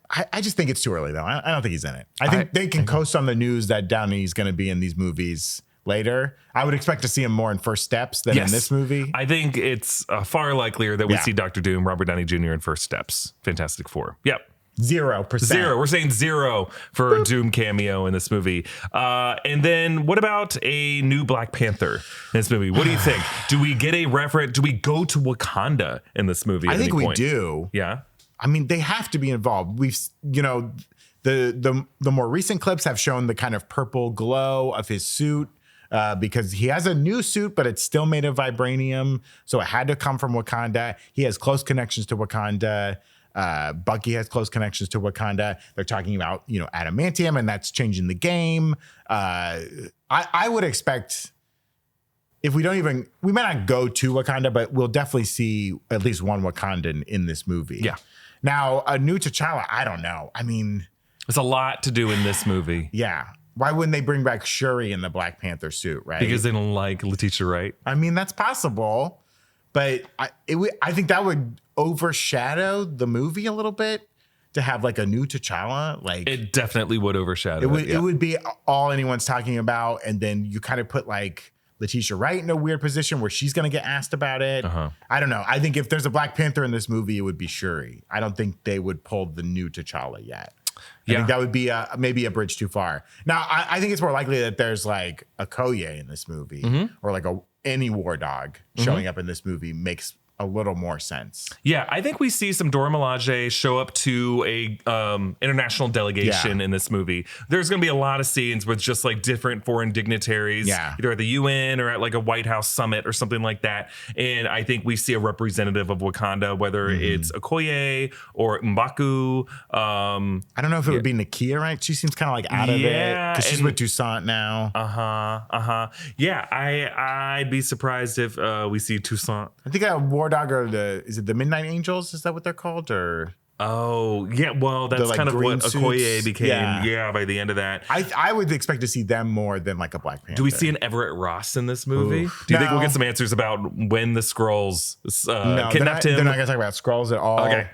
just think it's too early, though. I don't think he's in it. I think they can coast on the news that Downey's going to be in these movies later. I would expect to see him more in First Steps than in this movie. I think it's far likelier that we see Dr. Doom, Robert Downey Jr. in First Steps. Fantastic Four. Yep. 0%. 0. We're saying 0 for a Doom cameo in this movie. And then what about a new Black Panther in this movie? What do you think? Do we get a reference? Do we go to Wakanda in this movie? I think we do. Yeah. I mean, they have to be involved. We've, the more recent clips have shown the kind of purple glow of his suit. Because he has a new suit, but it's still made of vibranium. So it had to come from Wakanda. He has close connections to Wakanda. Bucky has close connections to Wakanda. They're talking about, adamantium, and that's changing the game. I would expect if we may not go to Wakanda, but we'll definitely see at least one Wakandan in this movie. Yeah. Now, a new T'Challa, I don't know. I mean, there's a lot to do in this movie. Yeah. Why wouldn't they bring back Shuri in the Black Panther suit, right? Because they don't like Letitia Wright. I mean, that's possible, but I think that would overshadow the movie a little bit to have like a new T'Challa. Like it definitely would overshadow it. It would be all anyone's talking about, and then you kind of put like Letitia Wright in a weird position where she's going to get asked about it. I don't know. I think if there's a Black Panther in this movie, it would be Shuri. I don't think they would pull the new T'Challa yet. I think that would be maybe a bridge too far. Now, I think it's more likely that there's like a Koye in this movie or like any war dog showing up in this movie makes a little more sense. Yeah, I think we see some Dora Milaje show up to a international delegation in this movie. There's going to be a lot of scenes with just like different foreign dignitaries, either at the UN or at like a White House summit or something like that. And I think we see a representative of Wakanda, whether it's Okoye or M'Baku. I don't know if it would be Nakia, right? She seems kind of like out of it because she's with Toussaint now. Yeah, I'd be surprised if we see Toussaint. I think War Dog or is it the Midnight Angels? Is that what they're called? Or well, that's kind of what Okoye became. Yeah, by the end of that, I would expect to see them more than like a Black Panther. Do we see an Everett Ross in this movie? Oof. Do you think we'll get some answers about when the Skrulls kidnapped him? They're not going to talk about Skrulls at all. Okay.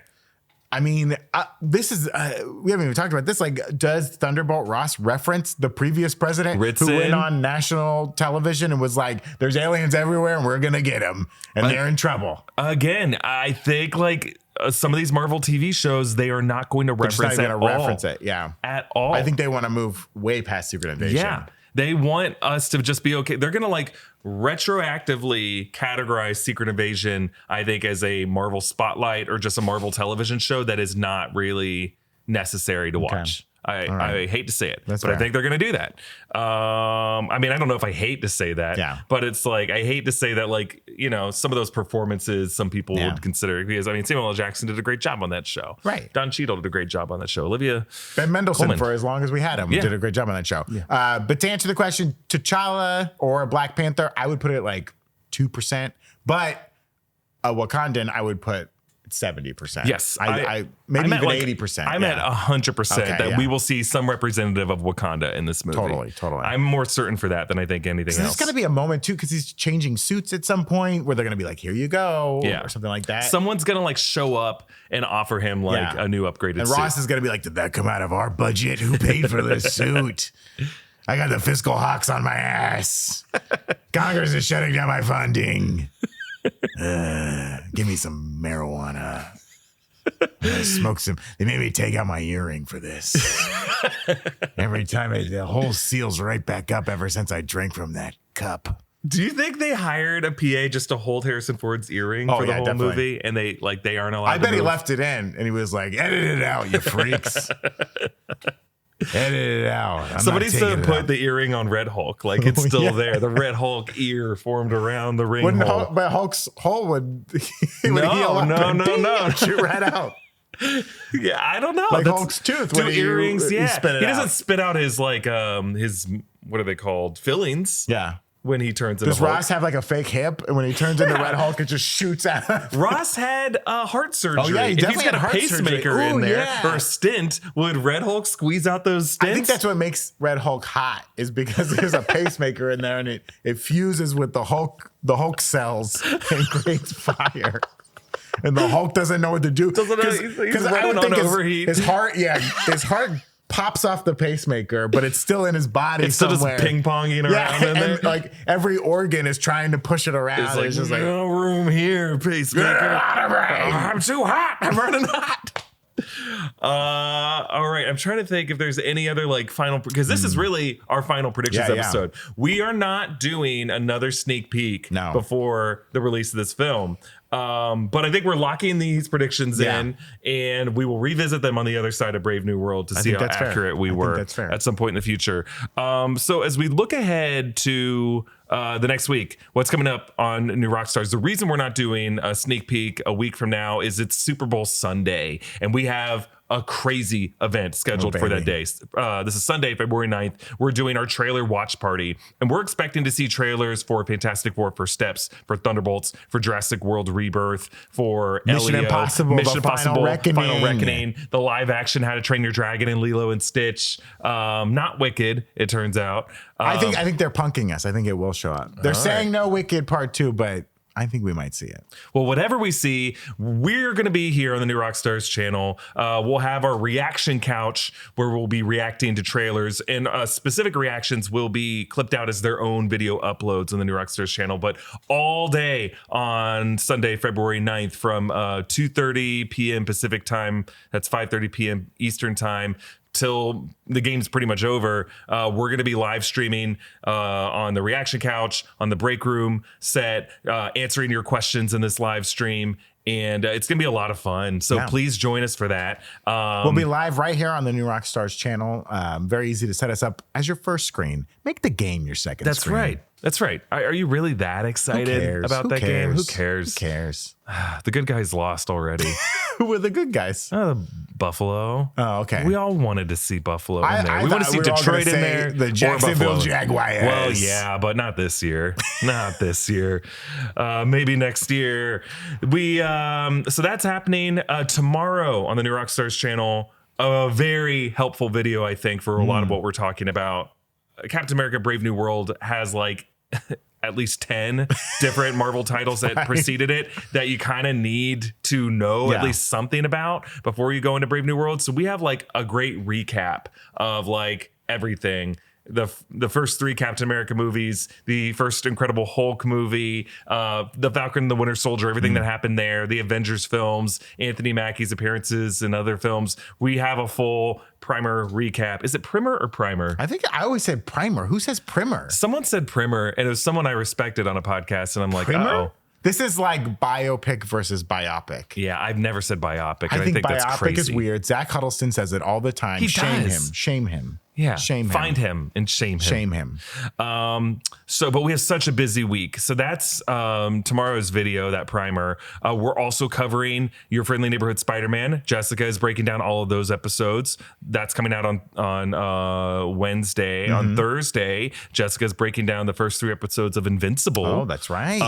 I mean, this is, we haven't even talked about this. Like, does Thunderbolt Ross reference the previous president who went on national television and was like, there's aliens everywhere and we're going to get them and they're in trouble? Again, I think like some of these Marvel TV shows, they are not going to reference it. Yeah. At all. I think they want to move way past Secret Invasion. Yeah. They want us to just be okay. They're going to like retroactively categorize Secret Invasion, I think, as a Marvel Spotlight or just a Marvel television show that is not really necessary to watch. I hate to say it, but I think they're going to do that. I mean, I don't know if I hate to say that, but it's like, I hate to say that, like, you know, some of those performances some people would consider, because I mean, Samuel L. Jackson did a great job on that show. Right. Don Cheadle did a great job on that show. Ben Mendelsohn, Coleman, for as long as we had him, did a great job on that show. Yeah. But to answer the question, T'Challa or Black Panther, I would put it like 2%, but a Wakandan, I would put 70%. Yes. I maybe even like 80%. I'm at 100% that we will see some representative of Wakanda in this movie. Totally. I'm more certain for that than I think anything else. There's going to be a moment too, because he's changing suits at some point where they're going to be like, here you go, or something like that. Someone's going to like show up and offer him like a new upgraded suit. And Ross is going to be like, did that come out of our budget? Who paid for this suit? I got the fiscal hawks on my ass. Congress is shutting down my funding. Give me some marijuana. Smoke some. They made me take out my earring for this. Every time the whole seal's right back up ever since I drank from that cup. Do you think they hired a PA just to hold Harrison Ford's earring for the whole movie, and they aren't allowed? I bet he left it in, and he was like, "Edit it out, you freaks." Edit it out. Somebody still put the earring on Red Hulk, like it's still there. The Red Hulk ear formed around the ring hole. But Hulk's hole would no, shoot right out. Yeah, I don't know. Like Hulk's tooth. Two earrings. He doesn't spit out his his what are they called? Fillings. Yeah. When he turns into Does Hulk. Ross have like a fake hip? And when he turns into Red Hulk, it just shoots out. Ross had heart surgery. Oh, yeah, he definitely if he's got a pacemaker in there or a stent, would Red Hulk squeeze out those stents? I think that's what makes Red Hulk hot, is because there's a pacemaker in there and it fuses with the Hulk cells and creates fire. And the Hulk doesn't know what to do. Because I would think his heart pops off the pacemaker, but it's still in his body. It's still somewhere. Just ping-ponging around in there. And like every organ is trying to push it around. It's just like, no room here, pacemaker. Get out of me. I'm too hot. I'm running hot. All right. I'm trying to think if there's any other like final, because this is really our final predictions episode. We are not doing another sneak peek before the release of this film. But I think we're locking these predictions in, and we will revisit them on the other side of Brave New World to see how accurate we were at some point in the future. So as we look ahead to the next week, what's coming up on New Rockstars, the reason we're not doing a sneak peek a week from now is it's Super Bowl Sunday, and we have a crazy event scheduled for that day. This is Sunday, February 9th. We're doing our trailer watch party, and we're expecting to see trailers for Fantastic Four, for Steps, for Thunderbolts, for Jurassic World Rebirth, for Mission Impossible, Final Reckoning, the live action How to Train Your Dragon, and Lilo and Stitch. Not Wicked, it turns out. I think they're punking us. I think it will show up. They're saying no Wicked Part 2, but I think we might see it. Well, whatever we see, we're going to be here on the New Rockstars channel. We'll have our reaction couch where we'll be reacting to trailers, and specific reactions will be clipped out as their own video uploads on the New Rockstars channel. But all day on Sunday, February 9th from 2:30 p.m. Pacific time, that's 5:30 p.m. Eastern time, till the game's pretty much over, we're going to be live streaming on the reaction couch, on the break room set, answering your questions in this live stream. And it's going to be a lot of fun. So please join us for that. We'll be live right here on the New Rockstars channel. Very easy to set us up as your first screen. Make the game your second screen. That's right. Are you really that excited about that game? Who cares? Who cares? The good guys lost already. Who were the good guys? Buffalo. Oh, okay. We all wanted to see Buffalo in there. We want to see we Detroit in there. The Jacksonville Jaguars. Well, yeah, but not this year. Not this year. Maybe next year. So that's happening tomorrow on the New Rockstars channel. A very helpful video, I think, for a lot of what we're talking about. Captain America Brave New World has like at least 10 different Marvel titles that preceded it that you kind of need to know at least something about before you go into Brave New World. So we have like a great recap of like everything. The first 3 Captain America movies, the first Incredible Hulk movie, the Falcon and the Winter Soldier, everything that happened there, the Avengers films, Anthony Mackie's appearances in other films. We have a full primer recap. Is it primer or primer? I think I always said primer. Who says primer? Someone said primer, and it was someone I respected on a podcast, and I'm like, uh-oh. This is like biopic versus biopic. Yeah, I've never said biopic. I think that's biopic crazy. is weird. Zach Huddleston says it all the time. He Shame does. him. Shame him. Yeah. Shame him. Find him and shame him. Shame him. But we have such a busy week. So that's tomorrow's video, that primer. We're also covering Your Friendly Neighborhood Spider-Man. Jessica is breaking down all of those episodes. That's coming out on Wednesday. On Thursday, Jessica's breaking down the first 3 episodes of Invincible. Oh, that's right.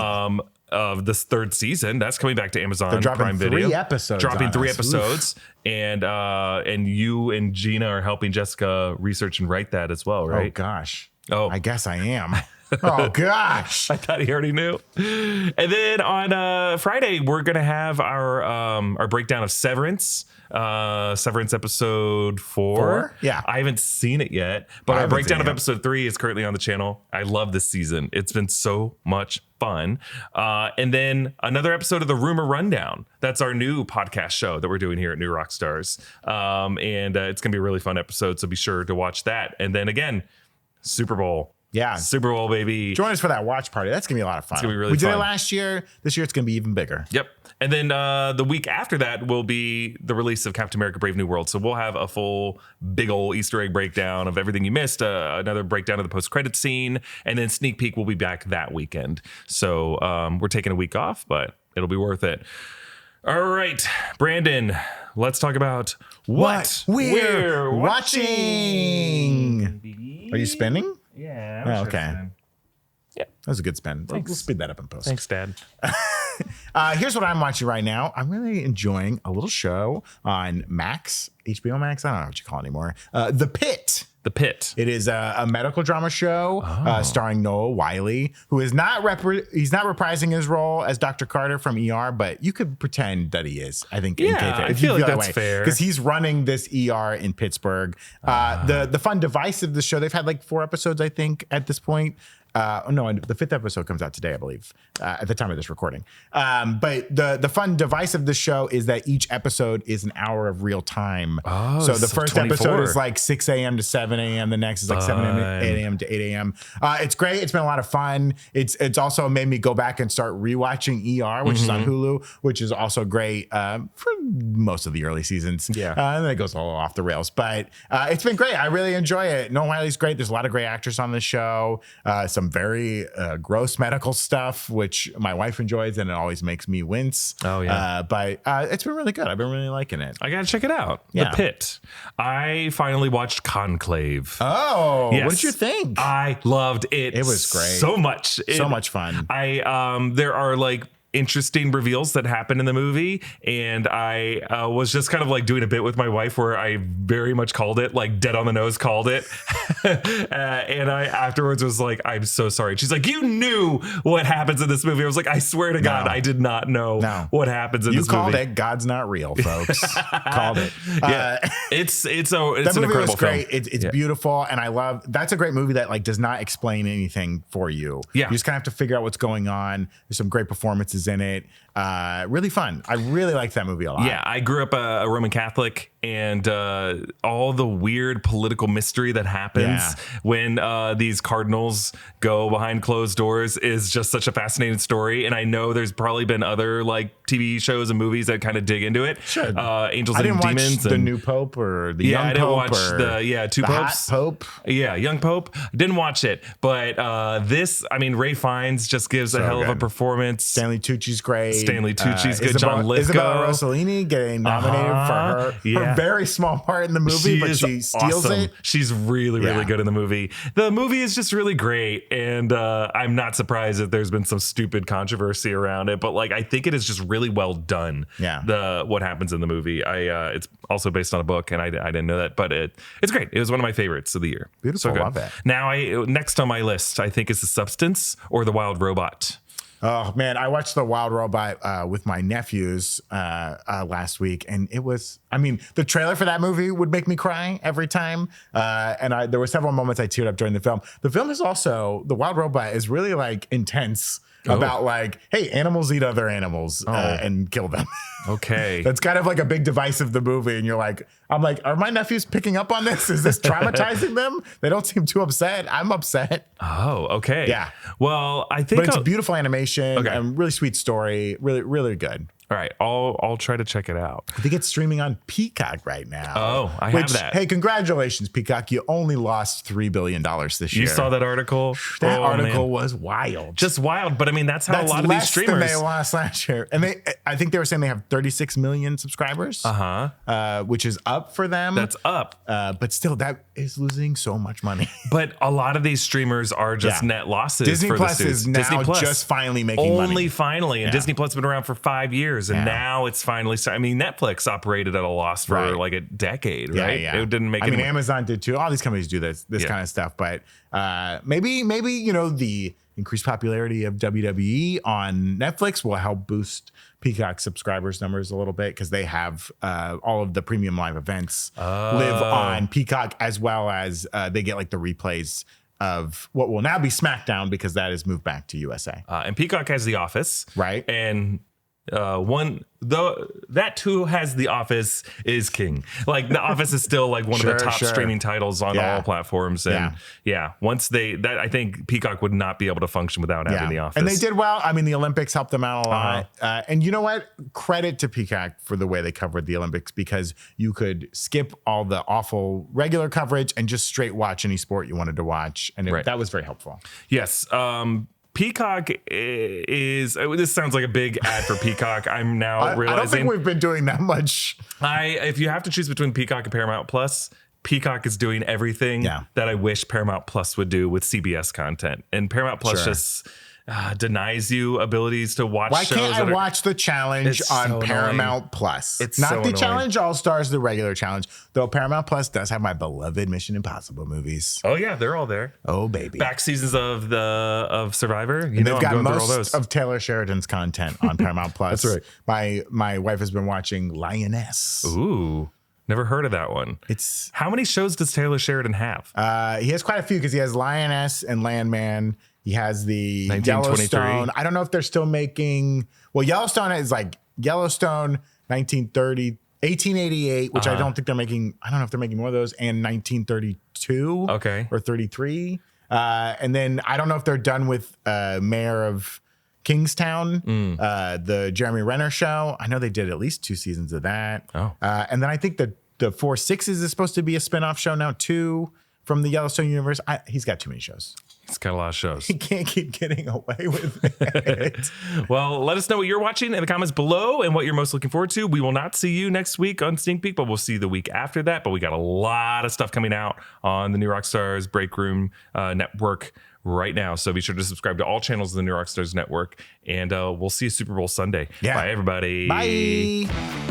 Of this 3rd season. That's coming back to Amazon Prime Video. 3 episodes. Dropping 3 episodes. And you and Gina are helping Jessica research and write that as well, right? Oh, gosh. Oh, I guess I am. Oh, gosh. I thought he already knew. And then on Friday, we're going to have our breakdown of Severance. Severance episode 4. Yeah. I haven't seen it yet, but our breakdown of episode 3 is currently on the channel. I love this season. It's been so much fun. And then another episode of the Rumor Rundown. That's our new podcast show that we're doing here at New Rockstars. And it's going to be a really fun episode. So be sure to watch that. And then again, Super Bowl. Yeah. Super Bowl, baby. Join us for that watch party. That's going to be a lot of fun. It's going to be really fun. We did it last year. This year it's going to be even bigger. Yep. And then the week after that will be the release of Captain America Brave New World. So we'll have a full big old Easter egg breakdown of everything you missed, another breakdown of the post-credit scene, and then Sneak Peek will be back that weekend. So we're taking a week off, but it'll be worth it. All right, Brandon, let's talk about what we're watching. Are you spinning? Yeah. Oh, okay. Yeah. That was a good spin. We'll speed that up in post. Thanks, Dad. Here's what I'm watching right now. I'm really enjoying a little show on Max, HBO Max. I don't know what you call it anymore. The Pit. The Pit. It is a medical drama show starring Noah Wiley, who is not he's not reprising his role as Dr. Carter from ER, but you could pretend that he is. I think. Yeah, I feel like that's fair because he's running this ER in Pittsburgh. The fun device of the show. They've had like 4 episodes, I think, at this point. No, the 5th episode comes out today, I believe, at the time of this recording. But the fun device of the show is that each episode is an hour of real time. Oh, so the first 24. episode is like 6 a.m. to 7 a.m. The next is like 7 a.m. 8 a.m. to 8 a.m. It's great. It's been a lot of fun. It's also made me go back and start rewatching ER, which is on Hulu, which is also great for most of the early seasons. Yeah. And then it goes a little off the rails. But it's been great. I really enjoy it. Noah Wiley's great. There's a lot of great actors on this show. Some very gross medical stuff, which my wife enjoys, and it always makes me wince. Oh, yeah. But it's been really good. I've been really liking it. I gotta check it out. Yeah. The Pit. I finally watched Conclave. Oh, Yes. what did you think? I loved it. It was great. So much. So much fun. There are like interesting reveals that happen in the movie, and I was just kind of like doing a bit with my wife where I very much called it, like dead on the nose called it. And I afterwards was like, I'm so sorry. She's like, you knew what happens in this movie. I was like, I swear to God, I did not know what happens in this movie. You called it. God's not real, folks. Called it. Yeah. It's an that movie incredible was great. film. It's beautiful, and I love. That's a great movie that like does not explain anything for you. Yeah, you just kind of have to figure out what's going on. There's some great performances in it. Really fun. I really liked that movie a lot. Yeah, I grew up a Roman Catholic, and all the weird political mystery that happens when these cardinals go behind closed doors is just such a fascinating story. And I know there's probably been other like TV shows and movies that kind of dig into it. Sure. Angels I and didn't Demons. watch the new Pope or the young I didn't Pope watch or two the popes. hot Pope. Yeah, young Pope. Didn't watch it, but this, I mean, Ray Fiennes just gives a hell of a performance. Stanley Tucci's great. Stanley Tucci's good. Isabel, John Lithgow. Isabella Rossellini getting nominated for her very small part in the movie, but she steals it. She's really good in the movie. The movie is just really great, and I'm not surprised that there's been some stupid controversy around it, but like I think it is just really well done. Yeah, what happens in the movie. It's also based on a book, and I didn't know that, but it's great. It was one of my favorites of the year. Beautiful, so love it. Now, next on my list, I think is The Substance or The Wild Robot. Oh man, I watched The Wild Robot with my nephews last week, and it was. I mean, the trailer for that movie would make me cry every time, and there were several moments I teared up during the film. The film is also The Wild Robot is really like intense about like, hey, animals eat other animals and kill them. Okay, that's kind of like a big device of the movie, and you're like, I'm like, are my nephews picking up on this? Is this traumatizing them? They don't seem too upset. I'm upset. Oh, okay. Yeah. Well, I think, but it's a beautiful animation and really sweet story. Really, really good. All right, I'll try to check it out. I think it's streaming on Peacock right now. Oh, I have that. Hey, congratulations, Peacock! You only lost $3 billion this year. You saw that article? That article was wild, just wild. But I mean, that's how a lot of these streamers. Than they lost last year, and I think they were saying they have 36 million subscribers. Which is up for them. That's up, but still, that is losing so much money. But a lot of these streamers are just net losses. Disney for Plus the is now just finally making money. Only finally, and Disney Plus has been around for 5 years. And now it's finally starting. I mean, Netflix operated at a loss for like a decade, right? Yeah. It didn't make I mean, Amazon did too. All these companies do this kind of stuff. But maybe, you know, the increased popularity of WWE on Netflix will help boost Peacock subscribers numbers a little bit because they have all of the premium live events live on Peacock, as well as they get like the replays of what will now be SmackDown because that is moved back to USA. And Peacock has The Office. Right. And that too has The Office is king. Like The Office is still like one of the top streaming titles on all platforms. And once I think Peacock would not be able to function without having The Office. And they did well. I mean, the Olympics helped them out a lot. And you know what? Credit to Peacock for the way they covered the Olympics, because you could skip all the awful regular coverage and just straight watch any sport you wanted to watch. And that was very helpful. Yes. Peacock is. This sounds like a big ad for Peacock. I'm now realizing. I don't think we've been doing that much. If you have to choose between Peacock and Paramount Plus, Peacock is doing everything that I wish Paramount Plus would do with CBS content, and Paramount Plus just denies you abilities to watch. Why shows can't I watch the challenge on Paramount Plus? It's not so the annoying. Challenge All Stars, the regular challenge. Though Paramount Plus does have my beloved Mission Impossible movies. Oh yeah, they're all there. Oh baby, back seasons of Survivor. You know, they've got most of Taylor Sheridan's content on Paramount Plus. That's right. My wife has been watching Lioness. Ooh. Never heard of that one. How many shows does Taylor Sheridan have? He has quite a few because he has Lioness and Landman. He has the 1923. Yellowstone. I don't know if they're still making. Well, Yellowstone is like Yellowstone 1930, 1888, which I don't think they're making. I don't know if they're making more of those, and 1932. Okay. Or 33. And then I don't know if they're done with Mayor of Kingstown, the Jeremy Renner show. I know they did at least 2 seasons of that. Oh. And then I think the 4 Sixes is supposed to be a spinoff show now too from the Yellowstone universe. He's got too many shows. He's got a lot of shows. He can't keep getting away with it. Well, let us know what you're watching in the comments below and what you're most looking forward to. We will not see you next week on Sneak Peek, but we'll see you the week after that. But we got a lot of stuff coming out on the New Rockstars Break Room Network right now. So be sure to subscribe to all channels of the New Rockstars Network. And we'll see you Super Bowl Sunday. Yeah. Bye, everybody. Bye.